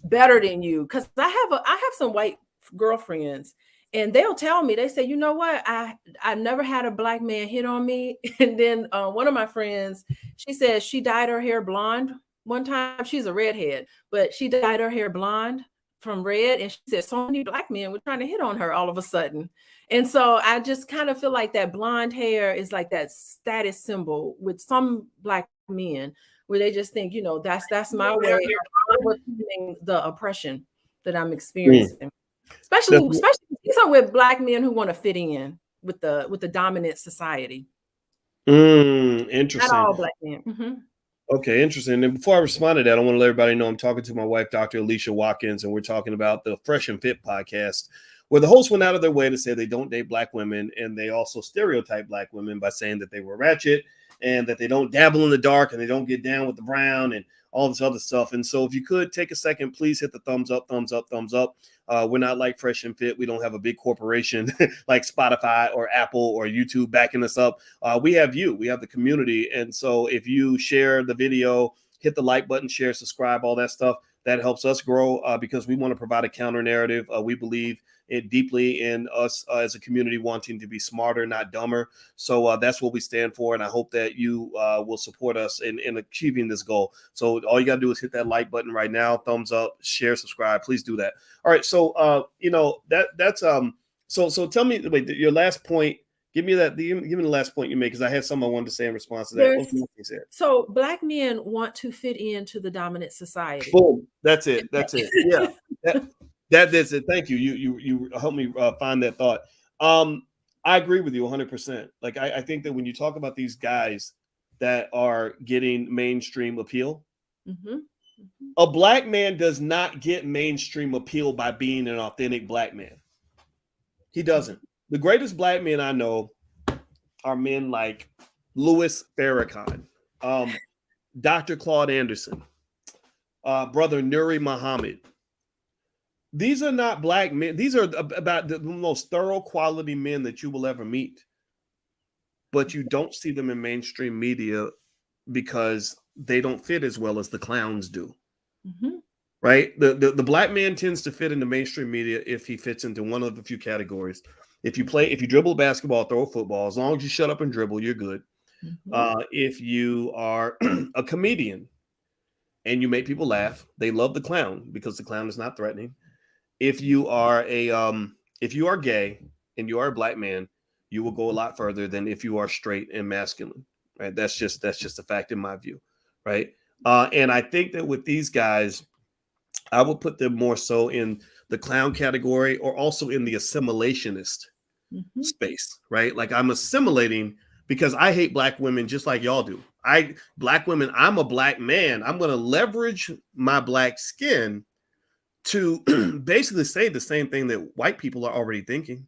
better than you. Because I have some white girlfriends, and they'll tell me, they say, you know what, I never had a black man hit on me. And then one of my friends, she says she dyed her hair blonde one time. She's a redhead, but she dyed her hair blonde from red, and she said so many black men were trying to hit on her all of a sudden. And so I just kind of feel like that blonde hair is like that status symbol with some black men, where they just think, that's my way of overcoming the oppression that I'm Mm. experiencing. Especially That's especially these are with black men who want to fit in with the dominant society. Not interesting. all black men. Okay, interesting. And before I respond to that, I want to let everybody know I'm talking to my wife, Dr. Alicia Watkins, and we're talking about the Fresh and Fit podcast, where the hosts went out of their way to say they don't date black women, and they also stereotype black women by saying that they were ratchet and that they don't dabble in the dark and they don't get down with the brown and all this other stuff. And so if you could take a second, please hit the thumbs up, thumbs up, thumbs up. We're not like Fresh and Fit. We don't have a big corporation like Spotify or Apple or YouTube backing us up. We have you. We have the community. And so if you share the video, hit the like button, share, subscribe, all that stuff, that helps us grow because we want to provide a counter narrative. We believe it deeply in us as a community wanting to be smarter, not dumber. So that's what we stand for. And I hope that you will support us in achieving this goal. So all you got to do is hit that like button right now, thumbs up, share, subscribe. Please do that. All right. So, so tell me, wait, your last point. Give me the last point you made, because I had something I wanted to say in response to that. What was the last thing you said? So black men want to fit into the dominant society. Boom. That's it. That's it. Yeah. That's it. Thank you. You helped me find that thought. I agree with you 100%. Like I think that when you talk about these guys that are getting mainstream appeal, a black man does not get mainstream appeal by being an authentic black man. He doesn't. The greatest black men I know are men like Louis Farrakhan, Dr. Claude Anderson, brother Nuri Muhammad. These are not black men. These are about the most thorough quality men that you will ever meet. But you don't see them in mainstream media because they don't fit as well as the clowns do. Right? The black man tends to fit into mainstream media if he fits into one of the few categories. If you dribble basketball, throw a football, as long as you shut up and dribble, you're good. If you are a comedian and you make people laugh, they love the clown because the clown is not threatening. If you are if you are gay and you are a black man, you will go a lot further than if you are straight and masculine. Right? That's just a fact in my view. Right? And I think that with these guys, I would put them more so in the clown category or also in the assimilationist space. Right? Like I'm assimilating because I hate black women just like y'all do. Black women, I'm a black man. I'm going to leverage my black skin to basically say the same thing that white people are already thinking.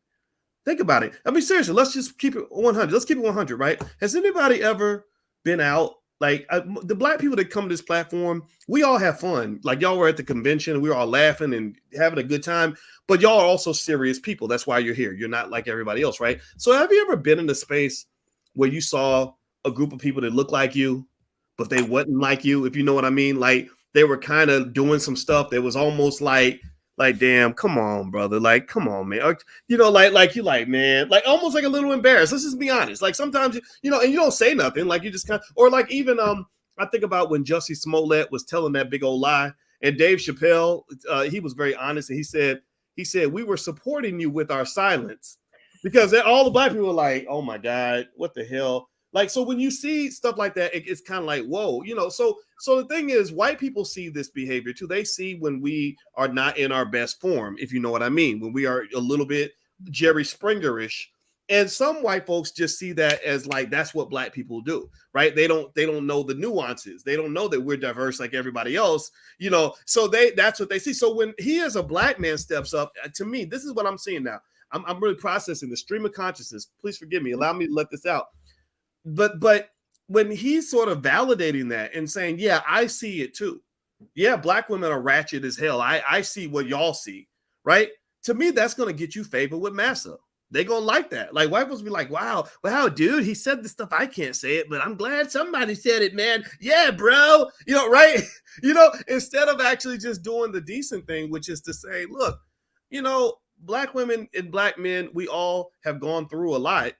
Think about it. I mean, seriously, let's just keep it 100. Let's keep it 100, right? Has anybody ever been out? Like the black people that come to this platform, we all have fun. Like y'all were at the convention and we were all laughing and having a good time, but y'all are also serious people. That's why you're here. You're not like everybody else, right? So have you ever been in a space where you saw a group of people that look like you, but they wasn't like you, if you know what I mean? Like, they were kind of doing some stuff that was almost like, damn, come on, brother. Like, come on, man. You know, like you like, man, like almost like a little embarrassed. Let's just be honest. Like sometimes, and you don't say nothing. Like you just kind of, or like even, I think about when Jussie Smollett was telling that big old lie, and Dave Chappelle, he was very honest. And he said, we were supporting you with our silence, because all the black people were like, oh my God, what the hell? Like, so when you see stuff like that, it's kind of like, whoa, so the thing is, white people see this behavior too. They see when we are not in our best form, if you know what I mean, when we are a little bit Jerry Springerish. And some white folks just see that as like, that's what black people do, right? They don't know the nuances. They don't know that we're diverse like everybody else, so that's what they see. So when he as a black man steps up, to me, this is what I'm seeing now. I'm really processing the stream of consciousness. Please forgive me. Allow me to let this out. But when he's sort of validating that and saying, yeah, I see it too. Yeah, black women are ratchet as hell. I see what y'all see, right? To me, that's going to get you favor with massa. They're going to like that. Like, white folks be like, wow, dude, he said the stuff. I can't say it, but I'm glad somebody said it, man. Yeah, bro. Right? Instead of actually just doing the decent thing, which is to say, look, black women and black men, we all have gone through a lot.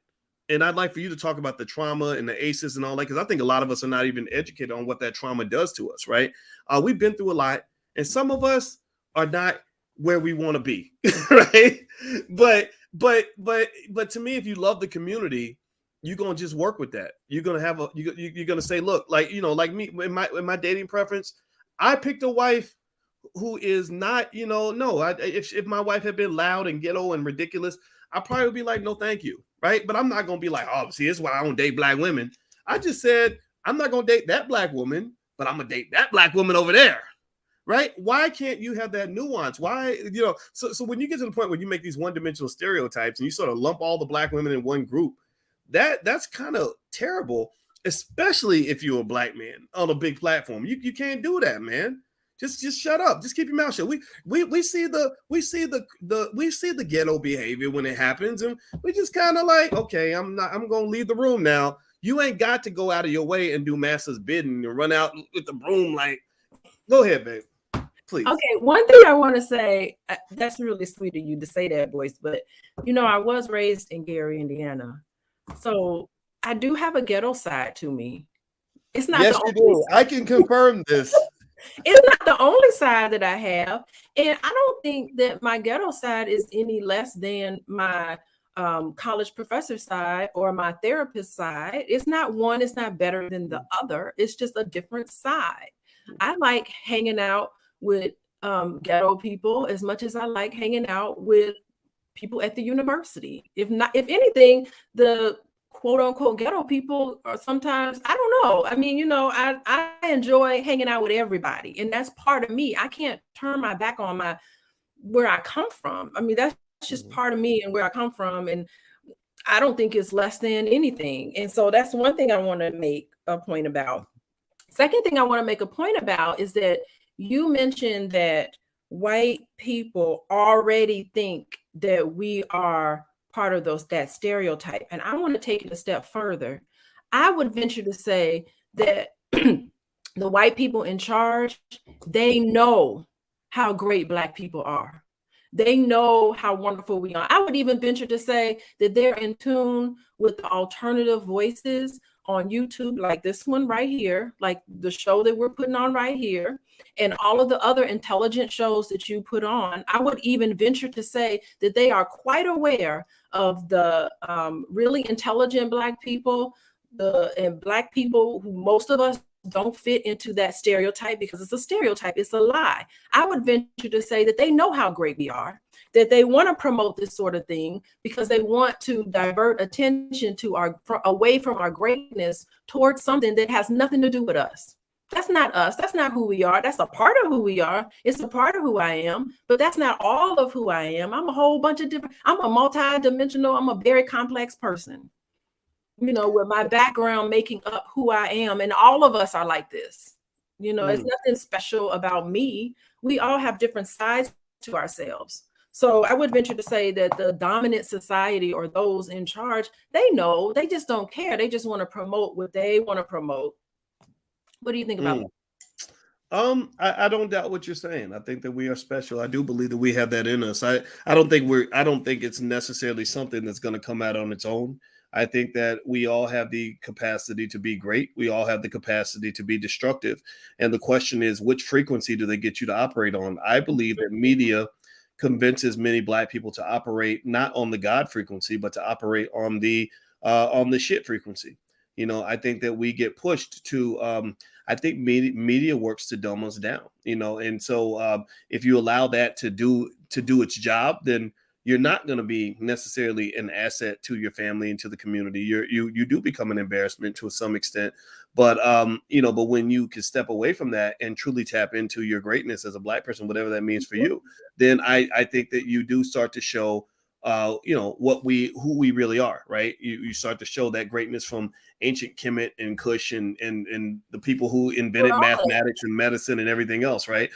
And I'd like for you to talk about the trauma and the ACEs and all that, because I think a lot of us are not even educated on what that trauma does to us, right? We've been through a lot, and some of us are not where we want to be, right? But to me, if you love the community, you're gonna just work with that. You're gonna have you're gonna say, look, like like me in my dating preference, I picked a wife who is not, no. If my wife had been loud and ghetto and ridiculous, I probably would be like, no, thank you. Right. But I'm not going to be like, oh, see, this is why I don't date black women. I just said, I'm not going to date that black woman, but I'm going to date that black woman over there. Right. Why can't you have that nuance? Why, so when you get to the point where you make these one-dimensional stereotypes and you sort of lump all the black women in one group, that's kind of terrible, especially if you're a black man on a big platform. You can't do that, man. Just shut up. Just keep your mouth shut. We see the ghetto behavior when it happens, and we just kind of like, okay, I'm gonna leave the room now. You ain't got to go out of your way and do master's bidding and run out with the broom. Like, go ahead, babe, please. Okay, one thing I want to say, that's really sweet of you to say that, Boyce, but I was raised in Gary, Indiana, so I do have a ghetto side to me. It's not. Yes, you do. I can confirm this. It's not the only side that I have. And I don't think that my ghetto side is any less than my college professor side or my therapist side. It's not one, it's not better than the other. It's just a different side. I like hanging out with ghetto people as much as I like hanging out with people at the university. If anything, the quote unquote ghetto people are sometimes, I don't know. I mean, I enjoy hanging out with everybody, and that's part of me. I can't turn my back on where I come from. I mean, that's just part of me and where I come from. And I don't think it's less than anything. And so that's one thing I want to make a point about. Second thing I want to make a point about is that you mentioned that white people already think that we are part of that stereotype. And I want to take it a step further. I would venture to say that the white people in charge, they know how great Black people are. They know how wonderful we are. I would even venture to say that they're in tune with the alternative voices on YouTube, like this one right here, like the show that we're putting on right here, and all of the other intelligent shows that you put on. I would even venture to say that they are quite aware of the really intelligent Black people, and Black people who most of us don't fit into that stereotype, because it's a stereotype, it's a lie. I would venture to say that they know how great we are, that they want to promote this sort of thing because they want to divert attention away from our greatness towards something that has nothing to do with us. That's not us. That's not who we are. That's a part of who we are. It's a part of who I am, but that's not all of who I am. I'm a whole bunch of different, I'm a multi-dimensional, I'm a very complex person, with my background making up who I am. And all of us are like this. It's nothing special about me. We all have different sides to ourselves. So I would venture to say that the dominant society, or those in charge, they know, they just don't care. They just want to promote what they want to promote. What do you think about that? I don't doubt what you're saying. I think that we are special. I do believe that we have that in us. I don't think it's necessarily something that's going to come out on its own. I think that we all have the capacity to be great. We all have the capacity to be destructive. And the question is, which frequency do they get you to operate on? I believe that media convinces many Black people to operate not on the God frequency, but to operate on the shit frequency. I think that we get pushed to. I think media works to dumb us down. And so if you allow that to do its job, then you're not going to be necessarily an asset to your family and to the community. You do become an embarrassment to some extent. But but when you can step away from that and truly tap into your greatness as a Black person, whatever that means for you, then I think that you do start to show who we really are, right? You start to show that greatness from ancient Kemet and Kush and the people who invented mathematics and medicine and everything else, right?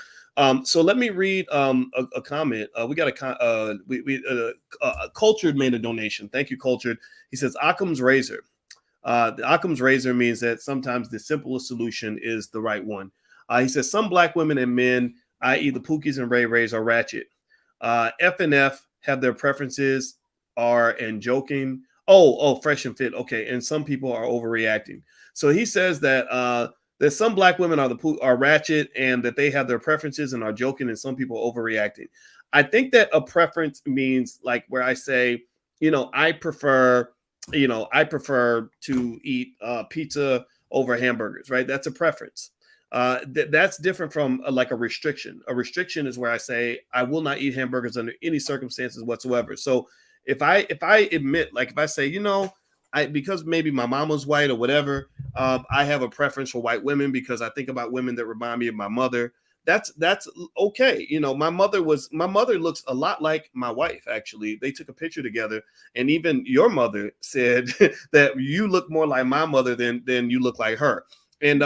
So let me read a comment. We got Cultured made a donation. Thank you, Cultured. He says Occam's razor. The Occam's razor means that sometimes the simplest solution is the right one. He says some Black women and men, i.e. the Pookies and Ray Rays, are ratchet. F and F have their preferences, and joking. Oh, fresh and fit. Okay, and some people are overreacting. So he says that some Black women are ratchet and that they have their preferences and are joking, and some people are overreacting. I think that a preference means like where I say, I prefer to eat pizza over hamburgers, right? That's a preference. That's different from like a restriction. A restriction is where I say I will not eat hamburgers under any circumstances whatsoever. So if I admit, like if I say, because maybe my mom was white or whatever, I have a preference for white women because I think about women that remind me of my mother. That's okay. My mother looks a lot like my wife. Actually, they took a picture together, and even your mother said that you look more like my mother than you look like her. And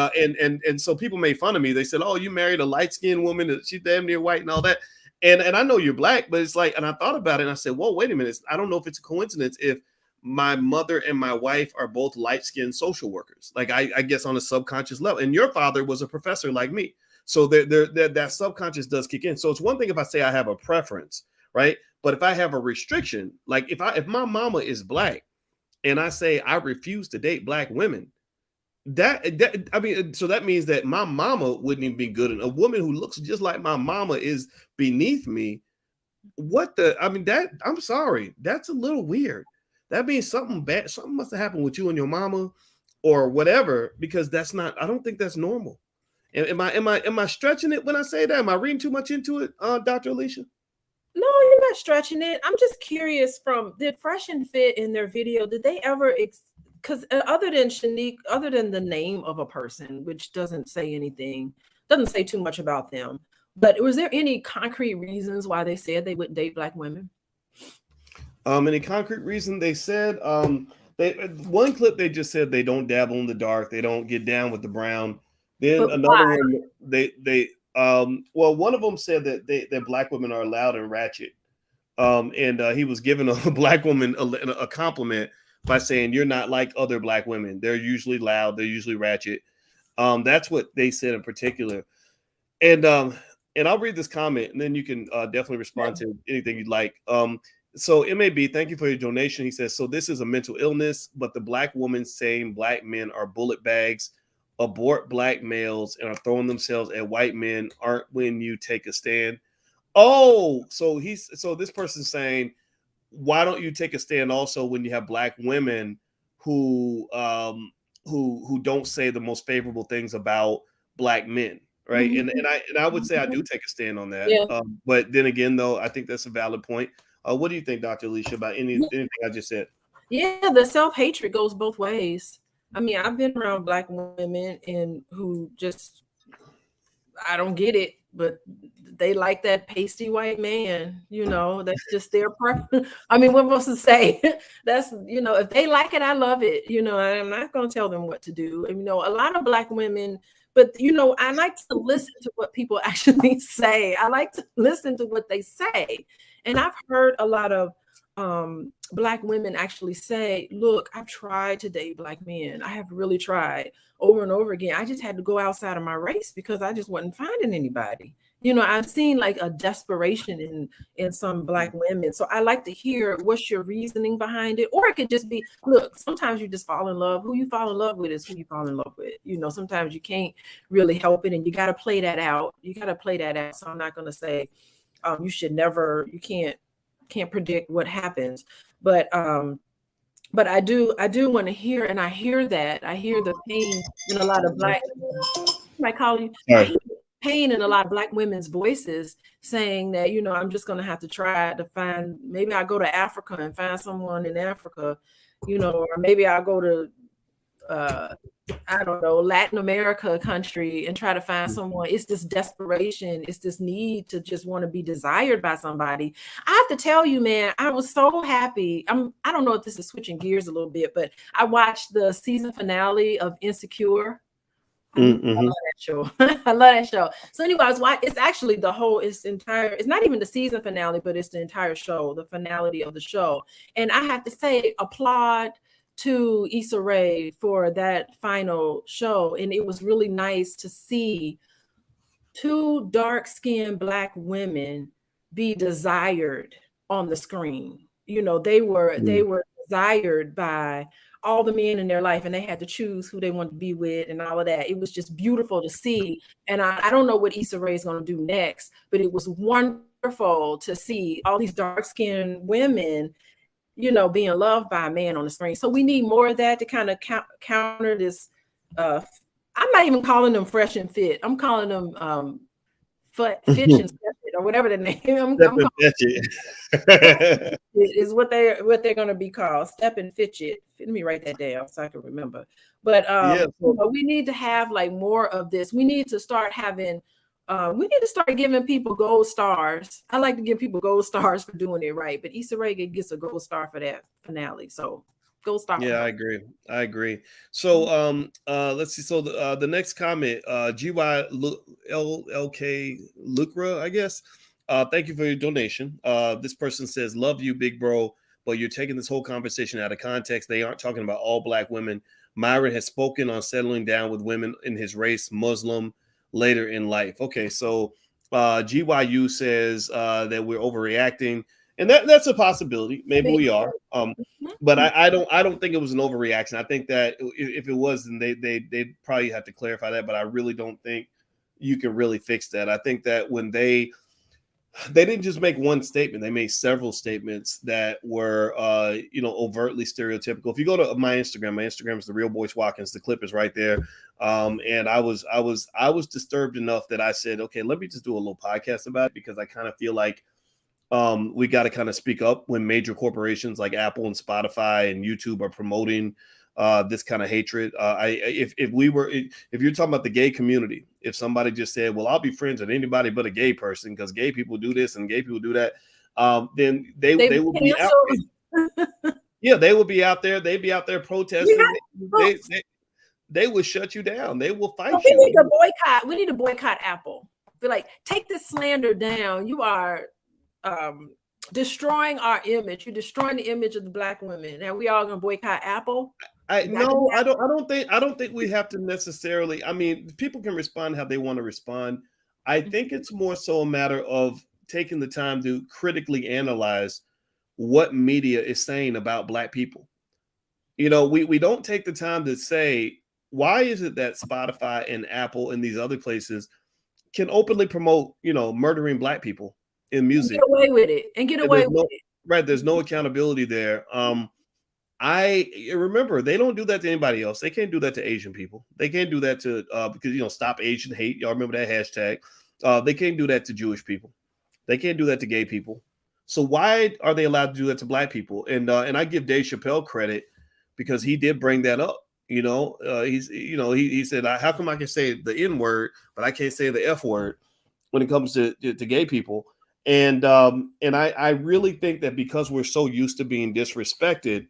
so people made fun of me. They said, "Oh, you married a light-skinned woman. She's damn near white and all that." And I know you're Black, but it's like, and I thought about it and I said, "Whoa, wait a minute. I don't know if it's a coincidence if my mother and my wife are both light-skinned social workers. Like I guess on a subconscious level. And your father was a professor like me. So that subconscious does kick in. So it's one thing if I say I have a preference, right? But if I have a restriction, like if my mama is Black and I say I refuse to date Black women, so that means that my mama wouldn't even be good. And a woman who looks just like my mama is beneath me. I'm sorry, that's a little weird. That means something must have happened with you and your mama or whatever, because I don't think that's normal. Am I stretching it when I say that? Am I reading too much into it, Dr. Alicia? No, you're not stretching it. I'm just curious did Fresh and Fit in their video, did they ever because other than Shanique, other than the name of a person, which doesn't say too much about them, but was there any concrete reasons why they said they wouldn't date Black women? Any concrete reason? They said one clip they just said they don't dabble in the dark, they don't get down with the brown. Then But another why? one one of them said that Black women are loud and ratchet. And he was giving a Black woman a compliment by saying, "You're not like other Black women. They're usually loud. They're usually ratchet." That's what they said in particular. And I'll read this comment, and then you can definitely respond to anything you'd like. So MAB, thank you for your donation. He says, so this is a mental illness, but the Black woman saying Black men are bullet bags, abort Black males, and are throwing themselves at white men aren't when you take a stand. Oh, so this person's saying, why don't you take a stand also when you have Black women who don't say the most favorable things about Black men, right? Mm-hmm. And I would say I do take a stand on that. Yeah. But then again, though, I think that's a valid point. What do you think, Dr. Alicia, about anything I just said? Yeah, the self-hatred goes both ways. I mean, I've been around Black women and who just, I don't get it, but they like that pasty white man, that's just their preference. I mean, what am I supposed to say? That's, if they like it, I love it. I'm not going to tell them what to do. A lot of Black women, but, I like to listen to what people actually say. I like to listen to what they say. And I've heard a lot of Black women actually say, look, I've tried to date Black men. I have really tried over and over again. I just had to go outside of my race because I just wasn't finding anybody. I've seen like a desperation in some Black women. So I like to hear what's your reasoning behind it. Or it could just be, look, sometimes you just fall in love. Who you fall in love with is who you fall in love with. Sometimes you can't really help it and you got to play that out. So I'm not going to say you can't predict what happens. But But I do want to hear, and I hear the pain in a lot of black, my colleague, I Sorry. hear pain in a lot of black women's voices saying that, I'm just going to have to try to find, maybe I go to Africa and find someone in Africa, or maybe I'll go to, I don't know, Latin America country and try to find someone. It's this desperation. It's this need to just want to be desired by somebody. I have to tell you, man, I was so happy. I don't know if this is switching gears a little bit, but I watched the season finale of Insecure. I love that show. I love that show. So anyway, it's actually it's not even the season finale, but it's the entire show, the finality of the show. And I have to say, applaud to Issa Rae for that final show. And it was really nice to see two dark-skinned black women be desired on the screen. They were desired by all the men in their life, and they had to choose who they wanted to be with and all of that. It was just beautiful to see. And I don't know what Issa Rae is going to do next, but it was wonderful to see all these dark-skinned women, being loved by a man on the screen. So we need more of that to kind of counter this. I'm not even calling them fresh and fit. I'm calling them Fitch and Step It, or whatever the name. Is what they're going to be called. Step and Fitch It. Let me write that down so I can remember. But we need to have like more of this. We need to start having. We need to start giving people gold stars. I like to give people gold stars for doing it right, but Issa Rae gets a gold star for that finale. So gold star. Yeah, I agree. So let's see. So the next comment, GYLLK Lucra, I guess. Thank you for your donation. This person says, "Love you, big bro, but you're taking this whole conversation out of context. They aren't talking about all black women. Myron has spoken on settling down with women in his race, Muslim, later in life." Okay, so GYU says that we're overreacting, and that's a possibility. Maybe we are. But I don't think it was an overreaction. I think that if it was, then they'd probably have to clarify that. But I really don't think you can really fix that. I think that when they didn't just make one statement, they made several statements that were overtly stereotypical. If you go to my Instagram is the real Boyce Watkins. The clip is right there. And I was disturbed enough that I said, okay, let me just do a little podcast about it, because I kind of feel like we got to kind of speak up when major corporations like Apple and Spotify and YouTube are promoting this kind of hatred. If you're talking about the gay community, if somebody just said, well, I'll be friends with anybody but a gay person because gay people do this and gay people do that, then they will be out there. Yeah, they will be out there. They'd be out there protesting. They will shut you down. They will fight you. Need to boycott. We need to boycott Apple. Be like, take this slander down. You are destroying our image. You're destroying the image of the black women. And we all gonna boycott Apple? I don't think we have to necessarily. I mean, people can respond how they want to respond. I think it's more so a matter of taking the time to critically analyze what media is saying about black people. We don't take the time to say, why is it that Spotify and Apple and these other places can openly promote, murdering black people in music? Get away with it and get away with it. Right. There's no accountability there. I remember they don't do that to anybody else. They can't do that to Asian people. They can't do that to because stop Asian hate. Y'all remember that hashtag? They can't do that to Jewish people. They can't do that to gay people. So why are they allowed to do that to black people? And I give Dave Chappelle credit because he did bring that up. He said, how come I can say the N word, but I can't say the F word when it comes to gay people? And I really think that because we're so used to being disrespected,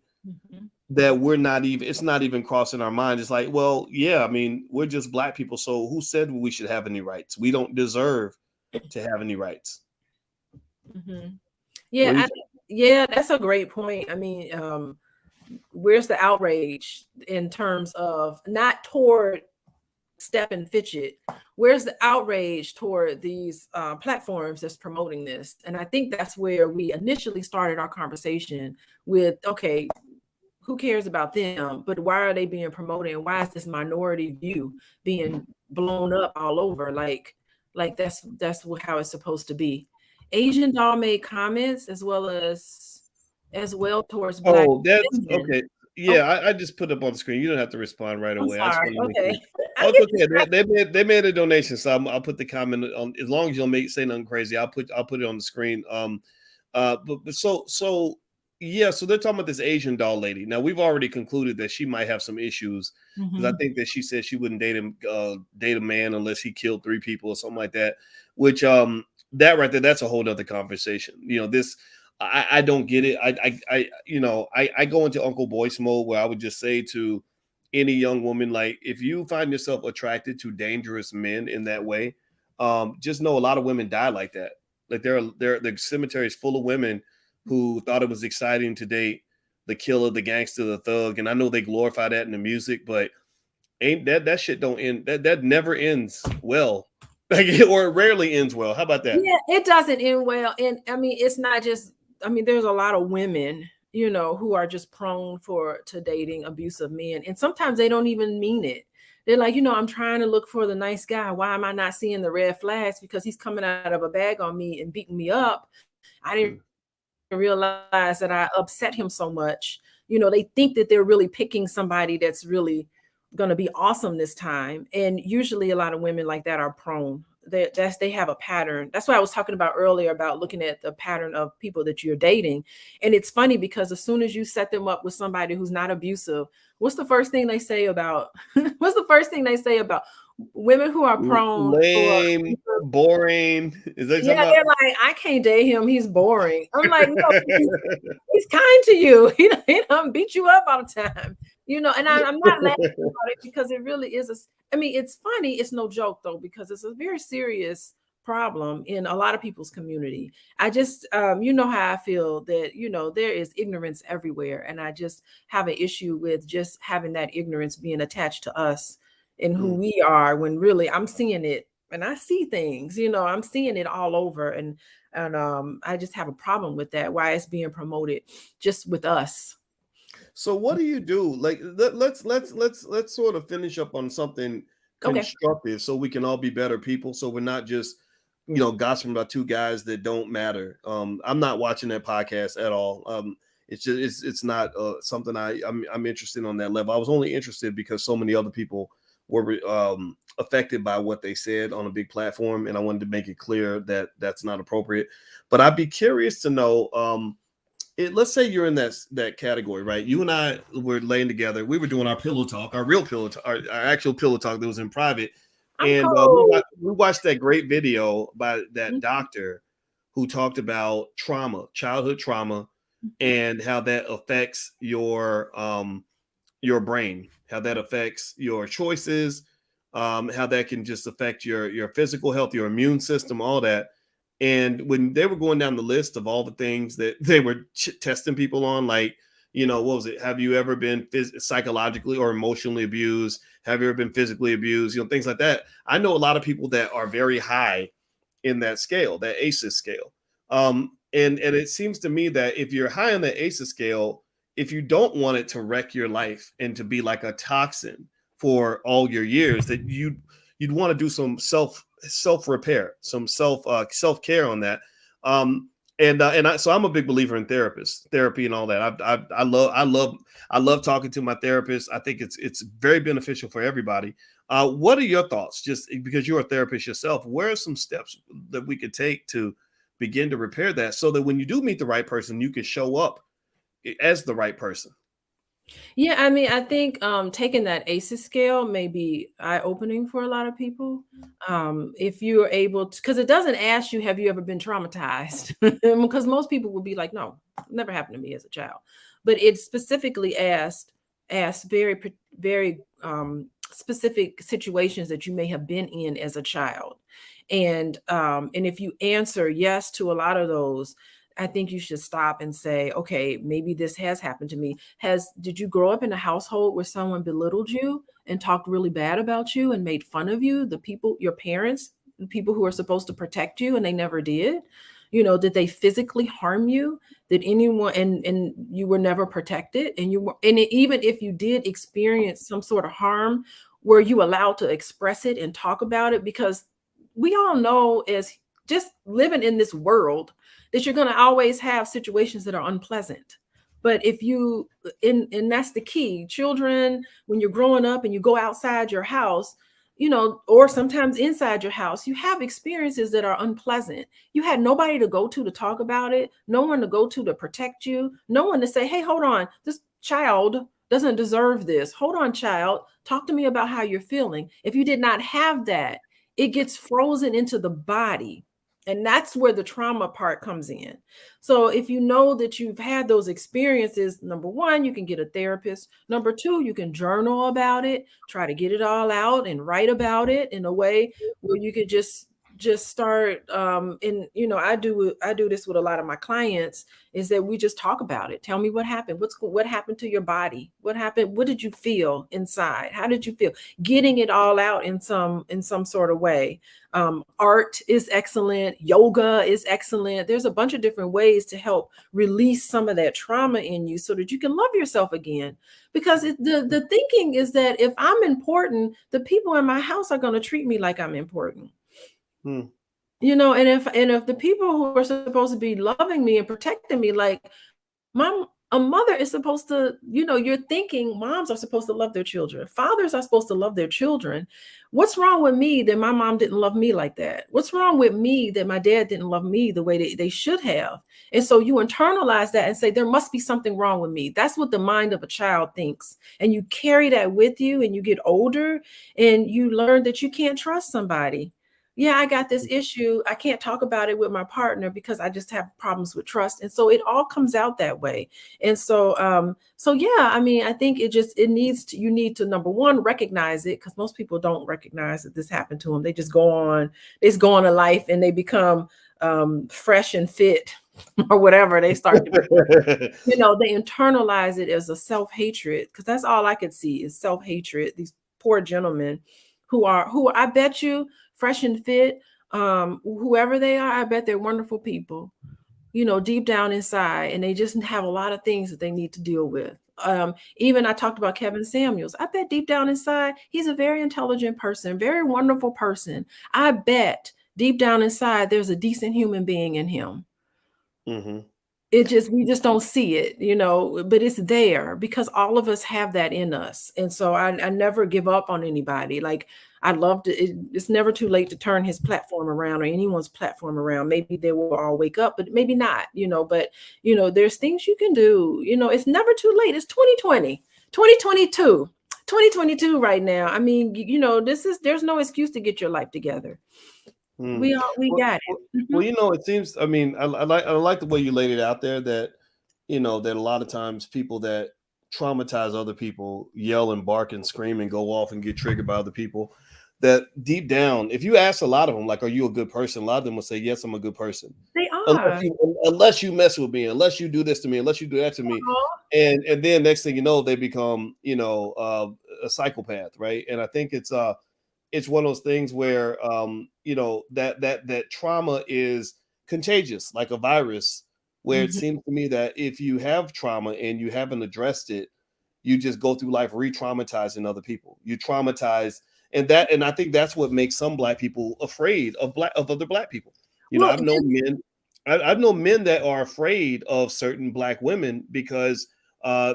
that it's not even crossing our mind. It's like, well, yeah, I mean, we're just black people. So who said we should have any rights? We don't deserve to have any rights. Yeah, that's a great point. I mean, where's the outrage in terms of not toward Step and Fitch It? Where's the outrage toward these platforms that's promoting this? And I think that's where we initially started our conversation with, okay, who cares about them? But why are they being promoted? And why is this minority view being blown up all over? Like that's how it's supposed to be. Asian Doll made comments, as well as as well towards black Oh, that's women. okay. Oh, Yeah, I just put up on the screen. You don't have to respond right I'm away. I just sorry. wanted to make Okay. sure. I Oh, it's get okay. distracted. They made a donation, so I'll put the comment on. As long as you don't say nothing crazy, I'll put it on the screen. But so yeah, so they're talking about this Asian doll lady. Now we've already concluded that she might have some issues because I Mhm. think that she said she wouldn't date a man unless he killed 3 people or something like that. Which that right there, that's a whole nother conversation. I don't get it. I go into Uncle Boyce mode where I would just say to any young woman, like, if you find yourself attracted to dangerous men in that way, just know a lot of women die like that. Like the cemetery is full of women who thought it was exciting to date the killer, the gangster, the thug, and I know they glorify that in the music, but ain't that shit don't end. That never ends well, like, or it rarely ends well. How about that? Yeah, it doesn't end well. And I mean, it's not just, I mean, there's a lot of women, who are just prone to dating abusive men. And sometimes they don't even mean it. They're like, I'm trying to look for the nice guy. Why am I not seeing the red flags? Because he's coming out of a bag on me and beating me up. I didn't Mm, realize that I upset him so much. They think that they're really picking somebody that's really going to be awesome this time. And usually a lot of women like that are prone. They have a pattern. That's what I was talking about earlier about looking at the pattern of people that you're dating. And it's funny because as soon as you set them up with somebody who's not abusive, what's the first thing they say about what's the first thing they say about women who are prone for lame, boring. Is that yeah, talking about? they're like, I can't date him. He's boring. I'm like, no, he's kind to you. He don't beat you up all the time. And I'm not laughing about it because it really is I mean, it's funny. It's no joke though, because it's a very serious problem in a lot of people's community. I just, you know how I feel that, there is ignorance everywhere. And I just have an issue with just having that ignorance being attached to us and who Mm. we are when really I'm seeing it and I see things, I'm seeing it all over. And I just have a problem with that, why it's being promoted just with us. So what do you do? Like, let's sort of finish up on something Okay. constructive, so we can all be better people. So we're not just gossiping about two guys that don't matter. I'm not watching that podcast at all. It's just it's not something I'm interested in on that level. I was only interested because so many other people were affected by what they said on a big platform, and I wanted to make it clear that that's not appropriate. But I'd be curious to know. Let's say you're in that category, right? You and I were laying together. We were doing our pillow talk, our real pillow talk, our actual pillow talk that was in private, I'm and cold. we watched that great video by that Mhm. doctor who talked about trauma, childhood trauma, and how that affects your brain, how that affects your choices, how that can just affect your physical health, your immune system, all that. And when they were going down the list of all the things that they were testing people on, like, what was it? Have you ever been psychologically or emotionally abused? Have you ever been physically abused? Things like that. I know a lot of people that are very high in that scale, that ACEs scale. And it seems to me that if you're high on the ACEs scale, if you don't want it to wreck your life and to be like a toxin for all your years, that you'd want to do some self repair, some self care on that. So I'm a big believer in therapy and all that. I love talking to my therapist. I think it's very beneficial for everybody. What are your thoughts? Just because you're a therapist yourself, where are some steps that we could take to begin to repair that, so that when you do meet the right person, you can show up as the right person? Yeah, I mean, I think taking that ACEs scale may be eye-opening for a lot of people. If you are able to, because it doesn't ask you, have you ever been traumatized? Because most people will be like, no, never happened to me as a child. But it specifically asks very specific situations that you may have been in as a child. And if you answer yes to a lot of those, I think you should stop and say, okay, maybe this has happened to me. Did you grow up in a household where someone belittled you and talked really bad about you and made fun of you, the people, your parents, the people who are supposed to protect you and they never did? Did they physically harm you? Did anyone and you were never protected and you were and even if you did experience some sort of harm, were you allowed to express it and talk about it? Because we all know as just living in this world that you're going to always have situations that are unpleasant. But if you, and that's the key, children, when you're growing up and you go outside your house, or sometimes inside your house, you have experiences that are unpleasant. You had nobody to go to talk about it, no one to go to protect you, no one to say, hey, hold on, this child doesn't deserve this. Hold on, child, talk to me about how you're feeling. If you did not have that, it gets frozen into the body. And that's where the trauma part comes in. So if you know that you've had those experiences, number one, you can get a therapist. Number two, you can journal about it, try to get it all out and write about it in a way where you could just start and I do this with a lot of my clients, is that we just talk about it. Tell me what happened. What happened to your body? What happened? What did you feel inside? How did you feel? Getting it all out in some sort of way. Art is excellent. Yoga is excellent. There's a bunch of different ways to help release some of that trauma in you so that you can love yourself again. Because the thinking is that if I'm important, the people in my house are going to treat me like I'm important. Hmm. And if the people who are supposed to be loving me and protecting me, like a mother is supposed to, you're thinking moms are supposed to love their children, fathers are supposed to love their children. What's wrong with me that my mom didn't love me like that? What's wrong with me that my dad didn't love me the way they should have? And so you internalize that and say, there must be something wrong with me. That's what the mind of a child thinks. And you carry that with you, and you get older and you learn that you can't trust somebody. Yeah, I got this issue. I can't talk about it with my partner because I just have problems with trust. And so it all comes out that way. And so yeah, I mean, I think you need to, number one, recognize it, because most people don't recognize that this happened to them. They just go on to life and they become fresh and fit or whatever. They start to they internalize it as a self-hatred, because that's all I could see is self-hatred. These poor gentlemen who I bet you fresh and fit, whoever they are, I bet they're wonderful people, deep down inside, and they just have a lot of things that they need to deal with. Even I talked about Kevin Samuels. I bet deep down inside, he's a very intelligent person, very wonderful person. I bet deep down inside, there's a decent human being in him. Mm-hmm. We just don't see it, but it's there because all of us have that in us. And so I never give up on anybody. Like, I love to, it's never too late to turn his platform around or anyone's platform around. Maybe they will all wake up, but maybe not, but there's things you can do. It's never too late. It's 2020, 2022, 2022 right now. I mean, there's no excuse to get your life together. Hmm. We Well, got well, it. well, it seems. I mean, I like the way you laid it out there. That that a lot of times people that traumatize other people yell and bark and scream and go off and get triggered by other people. That deep down, if you ask a lot of them, like, "Are you a good person?" A lot of them will say, "Yes, I'm a good person." They Unless are. you mess with me, unless you do this to me, unless you do that to me, and then next thing you know, they become a psychopath, right? And I think it's one of those things where that trauma is contagious, like a virus, where it Mhm. seems to me that if you have trauma and you haven't addressed it, you just go through life re-traumatizing other people. You traumatize, and I think that's what makes some black people afraid of other black people. Well, I've known men, I've known men that are afraid of certain black women because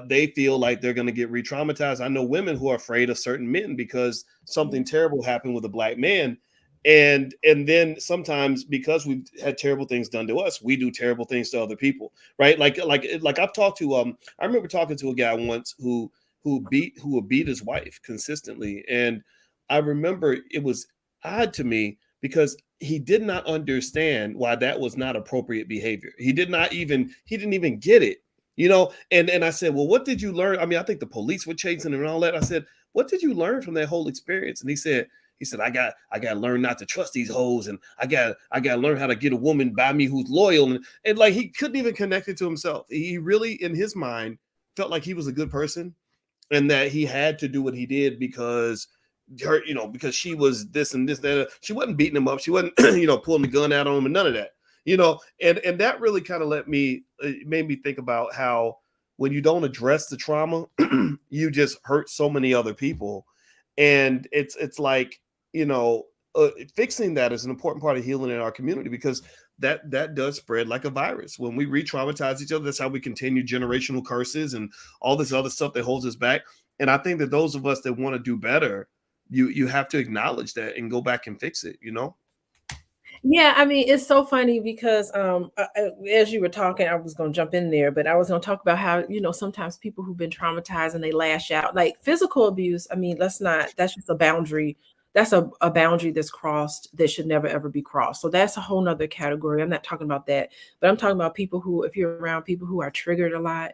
they feel like they're going to get re-traumatized. I know women who are afraid of certain men because something terrible happened with a black man, and then sometimes because we've had terrible things done to us, we do terrible things to other people, right? Like I've talked to I remember talking to a guy once who would beat his wife consistently, and I remember it was odd to me because he did not understand why that was not appropriate behavior. He didn't even get it, and I said, well, what did you learn? I mean, I think the police were chasing him and all that. I said, what did you learn from that whole experience? And he said, I got to learn not to trust these hoes, and I got to learn how to get a woman by me who's loyal, and like he couldn't even connect it to himself. He really, in his mind, felt like he was a good person, and that he had to do what he did because because she was this and this, that. She wasn't beating him up. She wasn't, pulling the gun out on him and none of that, and that really kind of made me think about how when you don't address the trauma, you just hurt so many other people. And it's like, fixing that is an important part of healing in our community, because that does spread like a virus. When we re-traumatize each other, that's how we continue generational curses and all this other stuff that holds us back. And I think that those of us that want to do better, you have to acknowledge that and go back and fix it, you know. Yeah, I mean, it's so funny because as you were talking, I was going to jump in there, but I was going to talk about how, sometimes people who've been traumatized and they lash out, like physical abuse. I mean, that's just a boundary. That's a boundary that's crossed that should never ever be crossed. So that's a whole nother category. I'm not talking about that, but I'm talking about people who, if you're around people who are triggered a lot,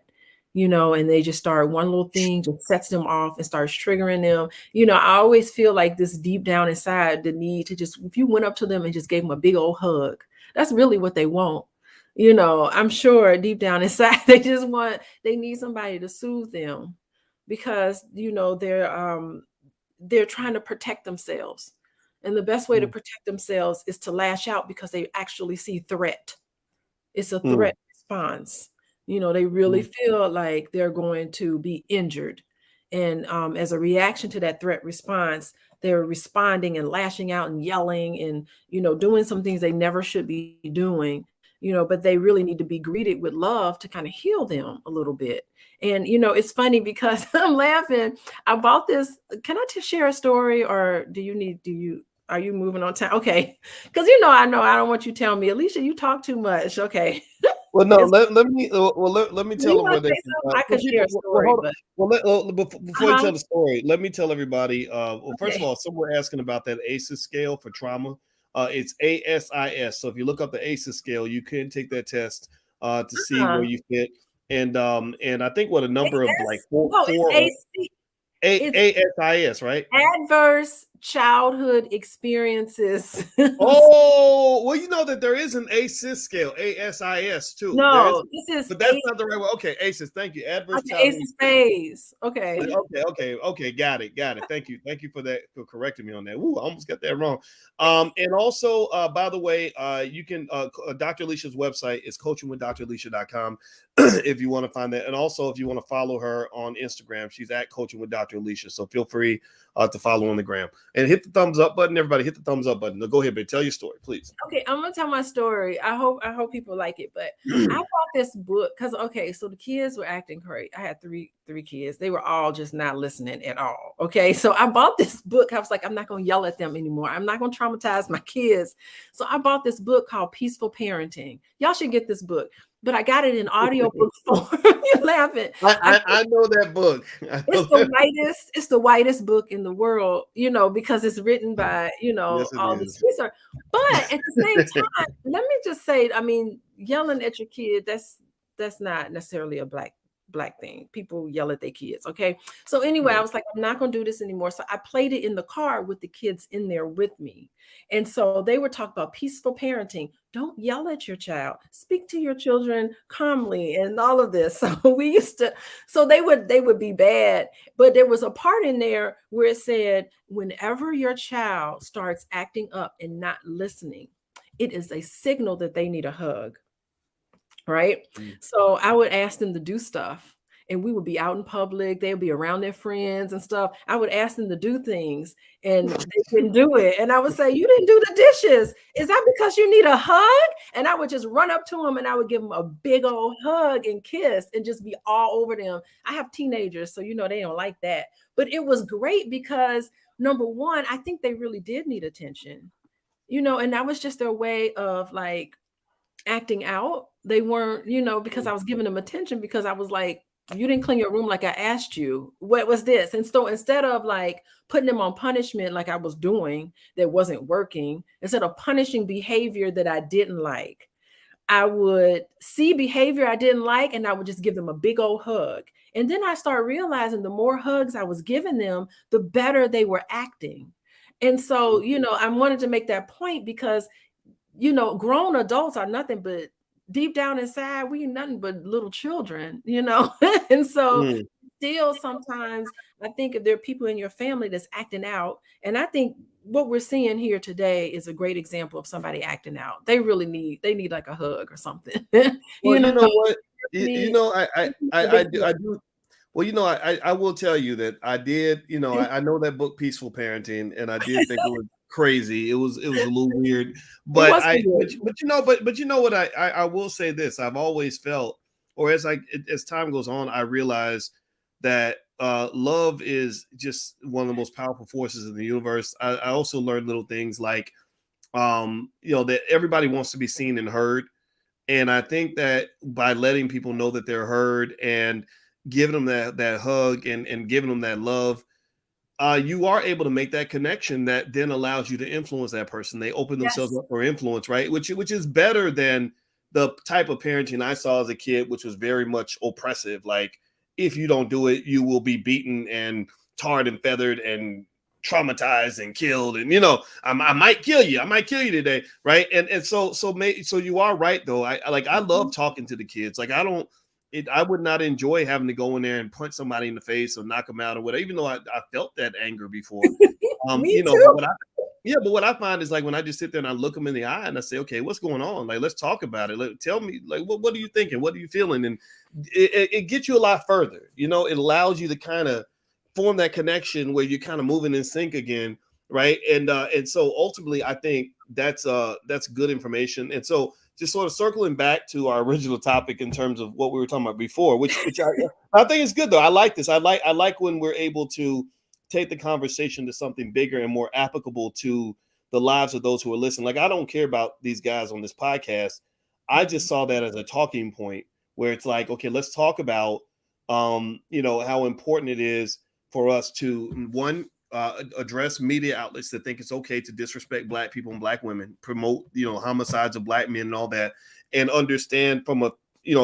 and they just start one little thing just sets them off and starts triggering them. I always feel like this deep down inside, the need to just, if you went up to them and just gave them a big old hug, that's really what they want. I'm sure deep down inside, they need somebody to soothe them because, they're trying to protect themselves. And the best way to Mm, protect themselves is to lash out because they actually see threat. It's a mm, threat response. They really mm, feel like they're going to be injured. And as a reaction to that threat response, they're responding and lashing out and yelling and, doing some things they never should be doing, but they really need to be greeted with love to kind of heal them a little bit. And, it's funny because I'm laughing. I bought this. Can I share a story, or are you moving on time? Okay. Because I know I don't want you telling me, Alicia, you talk too much. Okay. Well, no, It's, let me you tell them want where to they say can. something? I For could share people, a well, story, hold on. but Before you uh-huh. tell the story, let me tell everybody. Well, first of Okay. all, some were asking about that ACEs scale for trauma. It's ASIS. So if you look up the ACEs scale, you can take that test to see where Uh, you fit. And I think what a number of like no, it's four or AC. A It's ASIS, right? adverse childhood experiences. Oh, well, you know that there is an ACEs scale, ASIS too. There is, No, this is but that's not the right way. Okay, ACEs. Thank you. Adverse childhood ACEs experience. phase. Okay. Okay. Got it. Thank you for that, for correcting me on that. Ooh, I almost got that wrong. And also, by the way, you can Dr. Alicia's website is coachingwithdralicia.com if you want to find that. And also, if you want to follow her on Instagram, she's at Coaching with Dr. Alicia. So feel free to follow on the gram and hit the thumbs up button. Everybody, hit the thumbs up button. Now, go ahead, babe. Tell your story, please. Okay, I'm gonna tell my story. I hope people like it. But I bought this book because okay, so the kids were acting crazy. I had three kids. They were all just not listening at all. Okay, so I bought this book. I was like, I'm not gonna yell at them anymore. I'm not gonna traumatize my kids. So I bought this book called Peaceful Parenting. Y'all should get this book. But I got it in audiobook form. You're laughing. I I know that book. I know It's that. the whitest book in the world, because it's written by, Yes, it all these is. research. But at the same time, let me just say, I mean, yelling at your kid, that's not necessarily a black thing. People yell at their kids, okay? So anyway, I Right. was like, I'm not gonna do this anymore. So I played it in the car with the kids in there with me. And so they were talking about peaceful parenting. Don't yell at your child. Speak to your children calmly and all of this. So we used to, so they would be bad, but there was a part in there where it said whenever your child starts acting up and not listening, it is a signal that they need a hug, right? Mm. So I would ask them to do stuff, and we would be out in public, they would be around their friends and stuff. I would ask them to do things and they didn't do it, and I would say, you didn't do the dishes, is that because you need a hug? And I would just run up to them and I would give them a big old hug and kiss and just be all over them. I have teenagers, so they don't like that, but it was great because number one, I think they really did need attention, and that was just their way of like acting out. They weren't, because I was giving them attention because I was like, you didn't clean your room like I asked you. What was this? And so instead of like putting them on punishment like I was doing that wasn't working, instead of punishing behavior that I didn't like, I would see behavior I didn't like and I would just give them a big old hug. And then I started realizing the more hugs I was giving them, the better they were acting. And so, I wanted to make that point because grown adults are nothing but deep down inside, we nothing but little children. And so Mm. still sometimes I think if there are people in your family that's acting out, and I think what we're seeing here today is a great example of somebody acting out. They need like a hug or something. Well, you you know, know what? me, a big deal. I do. Well, I will tell you that I did. I know that book, Peaceful Parenting, and I did think it was. crazy. It was a little weird. It But was weird. you know what I will say this. I've always felt, or as time goes on, I realize that love is just one of the most powerful forces in the universe. I also learned little things like that everybody wants to be seen and heard. And I think that by letting people know that they're heard and giving them that hug and giving them that love, you are able to make that connection that then allows you to influence that person. They open themselves Yes. up for influence, right? Which is better than the type of parenting I saw as a kid, which was very much oppressive. Like, if you don't do it, you will be beaten and tarred and feathered and traumatized and killed. And I might kill you. I might kill you today, right? So you are right though. I love Mhm. talking to the kids. Like, I would not enjoy having to go in there and punch somebody in the face or knock them out or whatever, even though I felt that anger before. Me But too. what I find is, like, when I just sit there and I look them in the eye and I say, okay, what's going on? Like, let's talk about it. Tell me, like, what are you thinking? What are you feeling? And it gets you a lot further. It allows you to kind of form that connection where you're kind of moving in sync again, right? And so ultimately, I think that's good information. And so, just sort of circling back to our original topic in terms of what we were talking about before, which I think is good though. I like this. I like when we're able to take the conversation to something bigger and more applicable to the lives of those who are listening. Like, I don't care about these guys on this podcast. I just Mhm. saw that as a talking point where it's like, okay, let's talk about how important it is for us to, one, address media outlets that think it's okay to disrespect black people and black women, promote homicides of black men and all that, and understand from a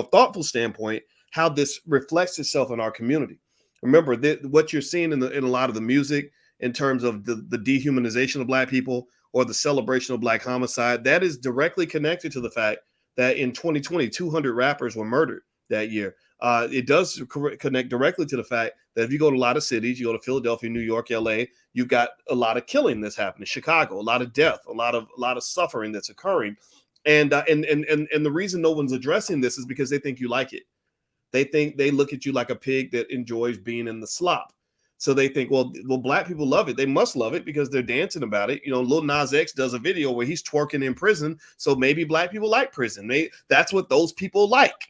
thoughtful standpoint how this reflects itself in our community. Remember that what you're seeing in a lot of the music in terms of the dehumanization of black people or the celebration of black homicide, that is directly connected to the fact that in 2020 200 rappers were murdered that year. It does connect directly to the fact that if you go to a lot of cities, you go to Philadelphia, New York, LA, you've got a lot of killing that's happening. Chicago, a lot of death, a lot of suffering that's occurring. And the reason no one's addressing this is because they think you like it. They look at you like a pig that enjoys being in the slop. So they think, well, black people love it. They must love it because they're dancing about it. Lil Nas X does a video where he's twerking in prison. So maybe black people like prison. That's what those people like,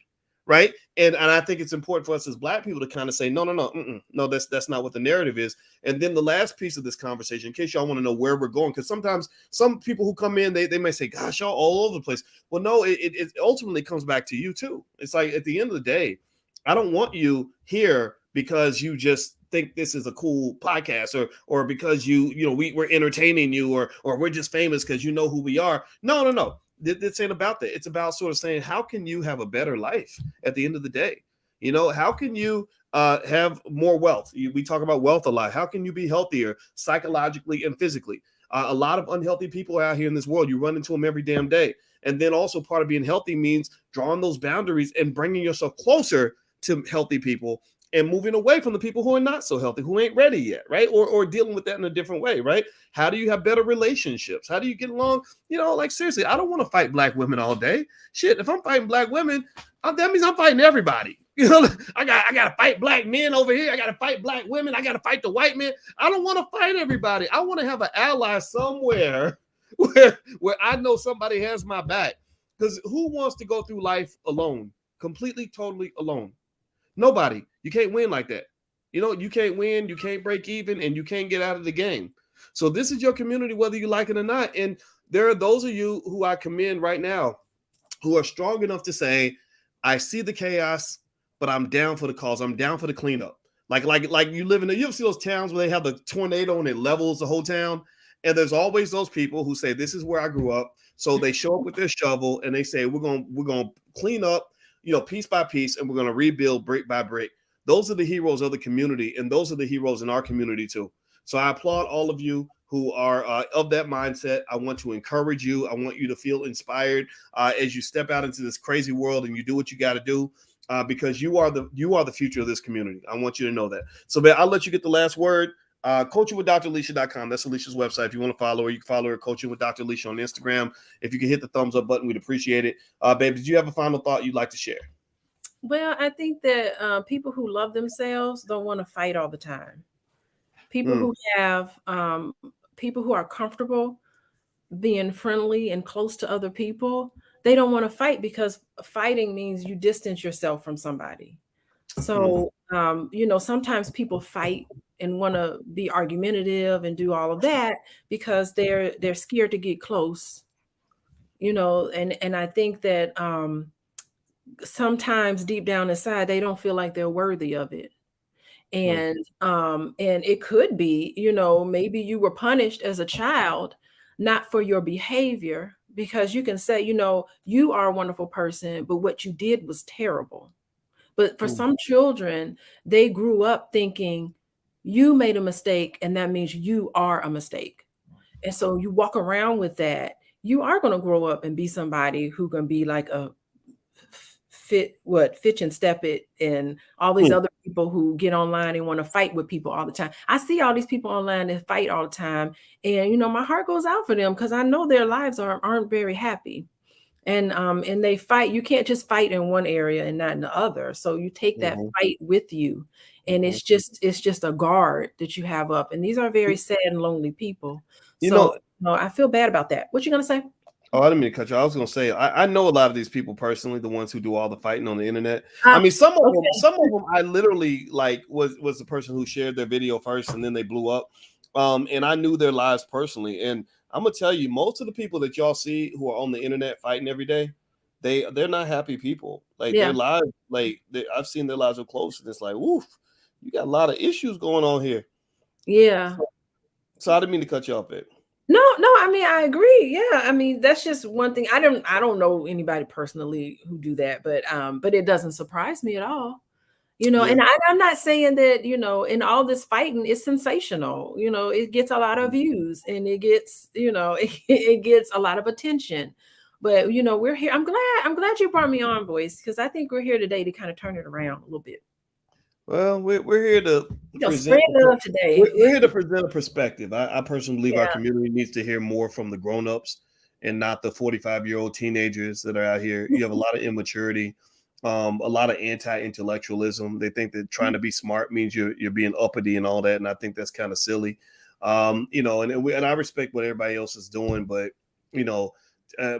right? And I think it's important for us as black people to kind of say, no, no, no, no, that's not what the narrative is. And then the last piece of this conversation, in case y'all want to know where we're going, because sometimes some people who come in, they may say, gosh, y'all all over the place. Well, no, it ultimately comes back to you too. It's like, at the end of the day, I don't want you here because you just think this is a cool podcast, or because we're entertaining you, or we're just famous because you know who we are. No, no, no. This ain't about that. It's about sort of saying, how can you have a better life at the end of the day? How can you have more wealth? We talk about wealth a lot. How can you be healthier psychologically and physically? A lot of unhealthy people out here in this world. You run into them every damn day. And then also, part of being healthy means drawing those boundaries and bringing yourself closer to healthy people and moving away from the people who are not so healthy, who ain't ready yet, right? Or dealing with that in a different way, right? How do you have better relationships? How do you get along? Like, seriously, I don't want to fight black women all day. Shit, if I'm fighting black women, that means I'm fighting everybody. I got to fight black men over here. I got to fight black women. I got to fight the white men. I don't want to fight everybody. I want to have an ally somewhere where I know somebody has my back. Because who wants to go through life alone, completely, totally alone? Nobody. You can't win like that. You can't win, you can't break even, and you can't get out of the game. So this is your community, whether you like it or not. And there are those of you who I commend right now who are strong enough to say, I see the chaos, but I'm down for the cause. I'm down for the cleanup. Like you live you ever see those towns where they have the tornado and it levels the whole town? And there's always those people who say, this is where I grew up. So they show up with their shovel and they say, we're gonna clean up, piece by piece, and we're gonna rebuild brick by brick. Those are the heroes of the community, and those are the heroes in our community too. So I applaud all of you who are of that mindset. I want to encourage you. I want you to feel inspired as you step out into this crazy world and you do what you got to do, because you are the future of this community. I want you to know that. So, man, I'll let you get the last word. Coachingwithdralicia.com. That's Alicia's website. If you want to follow her, you can follow her, Coaching with Dr. Alicia, on Instagram. If you can hit the thumbs up button, we'd appreciate it. Babe, did you have a final thought you'd like to share? Well, I think that people who love themselves don't want to fight all the time. People who have people who are comfortable being friendly and close to other people, they don't want to fight because fighting means you distance yourself from somebody. So, sometimes people fight and want to be argumentative and do all of that because they're scared to get close, and I think that sometimes deep down inside they don't feel like they're worthy of it. Mm, And it could be, maybe you were punished as a child, not for your behavior, because you can say, you are a wonderful person, but what you did was terrible. But for mm, some children, they grew up thinking you made a mistake, and that means you are a mistake. And so you walk around with that, you are going to grow up and be somebody who can be like a Fitch and Step It and all these mm. other people who get online and want to fight with people all the time. I see all these people online that fight all the time, and my heart goes out for them because I know their lives aren't very happy. And they fight. You can't just fight in one area and not in the other. So you take that Mhm, fight with you, and mhm. it's just a guard that you have up. And these are very sad and lonely people. You So know, I feel bad about that. What you gonna say? oh, I didn't mean to cut you. I was gonna say I know a lot of these people personally, the ones who do all the fighting on the internet. I Ah, mean, okay. some of them, I literally like was the person who shared their video first, and then they blew up. And I knew their lives personally, and I'm gonna tell you, most of the people that y'all see who are on the internet fighting every day, they're not happy people. Like their Yeah. lives, I've seen their lives up close, and it's like, woof, you got a lot of issues going on here. Yeah. So I didn't mean to cut you off there. No, no, I mean, I agree. Yeah. I mean, that's just one thing. I don't know anybody personally who do that, but it doesn't surprise me at all. Yeah. And I'm not saying that, in all this fighting, it's sensational. It gets a lot of views and it gets, it gets a lot of attention. But we're here. I'm glad you brought me on, voice, because I think we're here today to kind of turn it around a little bit. Well, we're here to present. Spread love today. We're here to present a perspective. I personally believe our Yeah. community needs to hear more from the grown-ups and not the 45-year-old teenagers that are out here. You have a lot of immaturity, a lot of anti-intellectualism. They think that trying to be smart means you're being uppity and all that, and I think that's kind of silly. And I respect what everybody else is doing, but you know, uh,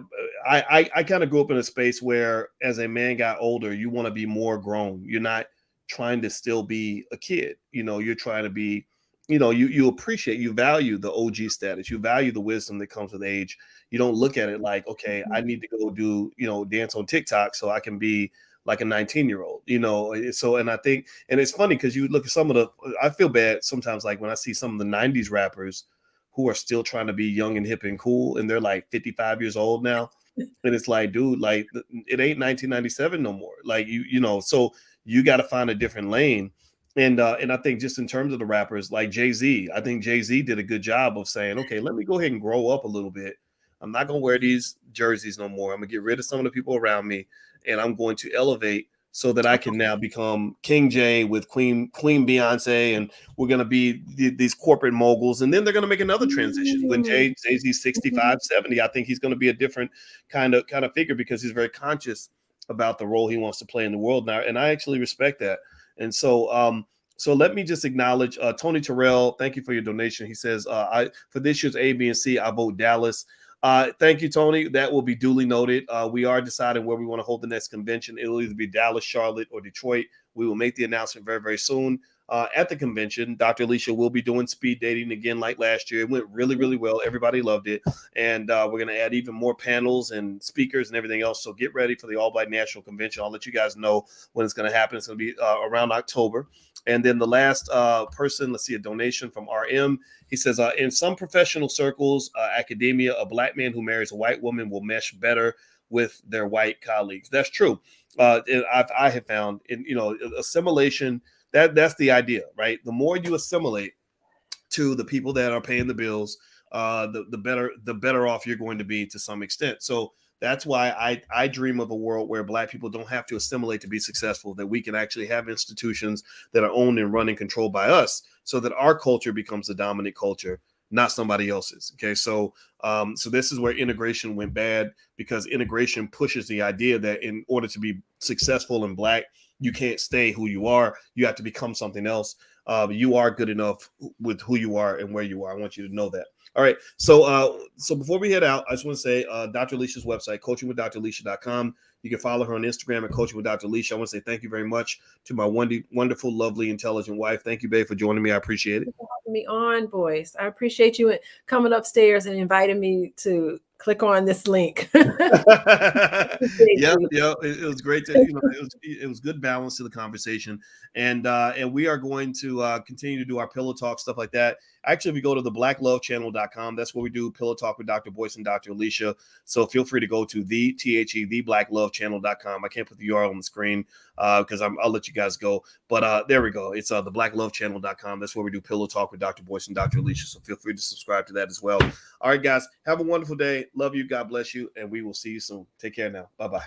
I kind of grew up in a space where, as a man got older, you want to be more grown. You're not trying to still be a kid. You're trying to be, you appreciate, you value the OG status, you value the wisdom that comes with age. You don't look at it like, okay, I need to go do, dance on TikTok so I can be like a 19-year-old, so, and I think, and it's funny because you look at some of the, I feel bad sometimes, like when I see some of the 90s rappers who are still trying to be young and hip and cool, and they're like 55 years old now. And it's like, dude, like it ain't 1997 no more. Like so you got to find a different lane. And I think just in terms of the rappers, like Jay-Z, I think Jay-Z did a good job of saying, okay, let me go ahead and grow up a little bit. I'm not gonna wear these jerseys no more. I'm gonna get rid of some of the people around me, and I'm going to elevate so that I can now become King J with Queen Beyonce, and we're gonna be these corporate moguls. And then they're gonna make another transition when Mm. Jay-Z's 65, 70. I think he's gonna be a different kind of figure because he's very conscious about the role he wants to play in the world now, and I actually respect that. And so let me just acknowledge Tony Terrell. Thank you for your donation. He says, I for this year's A, B, and C, I vote Dallas. Thank you, Tony. That will be duly noted. We are deciding where we want to hold the next convention. It'll either be Dallas, Charlotte, or Detroit. We will make the announcement very, very soon. At the convention, Dr. Alicia will be doing speed dating again like last year. It went really, really well. Everybody loved it. And we're going to add even more panels and speakers and everything else. So get ready for the All Black National Convention. I'll let you guys know when it's going to happen. It's going to be around October. And then the last person, let's see, a donation from RM. He says, in some professional circles, academia, a black man who marries a white woman will mesh better with their white colleagues. That's true. I have found, assimilation. That's the idea, right? The more you assimilate to the people that are paying the bills, the better off you're going to be to some extent. So that's why I dream of a world where black people don't have to assimilate to be successful, that we can actually have institutions that are owned and run and controlled by us so that our culture becomes the dominant culture, not somebody else's. Okay. So this is where integration went bad, because integration pushes the idea that in order to be successful in black, you can't stay who you are. You have to become something else. You are good enough with who you are and where you are. I want you to know that. All right. So before we head out, I just want to say Dr. Alicia's website, coachingwithdralicia.com. You can follow her on Instagram at Coaching with Dr. Alicia. I want to say thank you very much to my wonderful, lovely, intelligent wife. Thank you, babe, for joining me. I appreciate it. Me on, boys. I appreciate you coming upstairs and inviting me to click on this link. Yeah, it was great to, it was good balance to the conversation, and we are going to continue to do our pillow talk stuff like that. Actually, if you go to the blacklovechannel.com, that's where we do pillow talk with Dr. Boyce and Dr. Alicia. So feel free to go to the blacklovechannel.com. I can't put the URL on the screen because I'll let you guys go. But there we go. It's the blacklovechannel.com. That's where we do pillow talk with Dr. Boyce and Dr. Alicia. So feel free to subscribe to that as well. All right, guys, have a wonderful day. Love you. God bless you. And we will see you soon. Take care now. Bye-bye.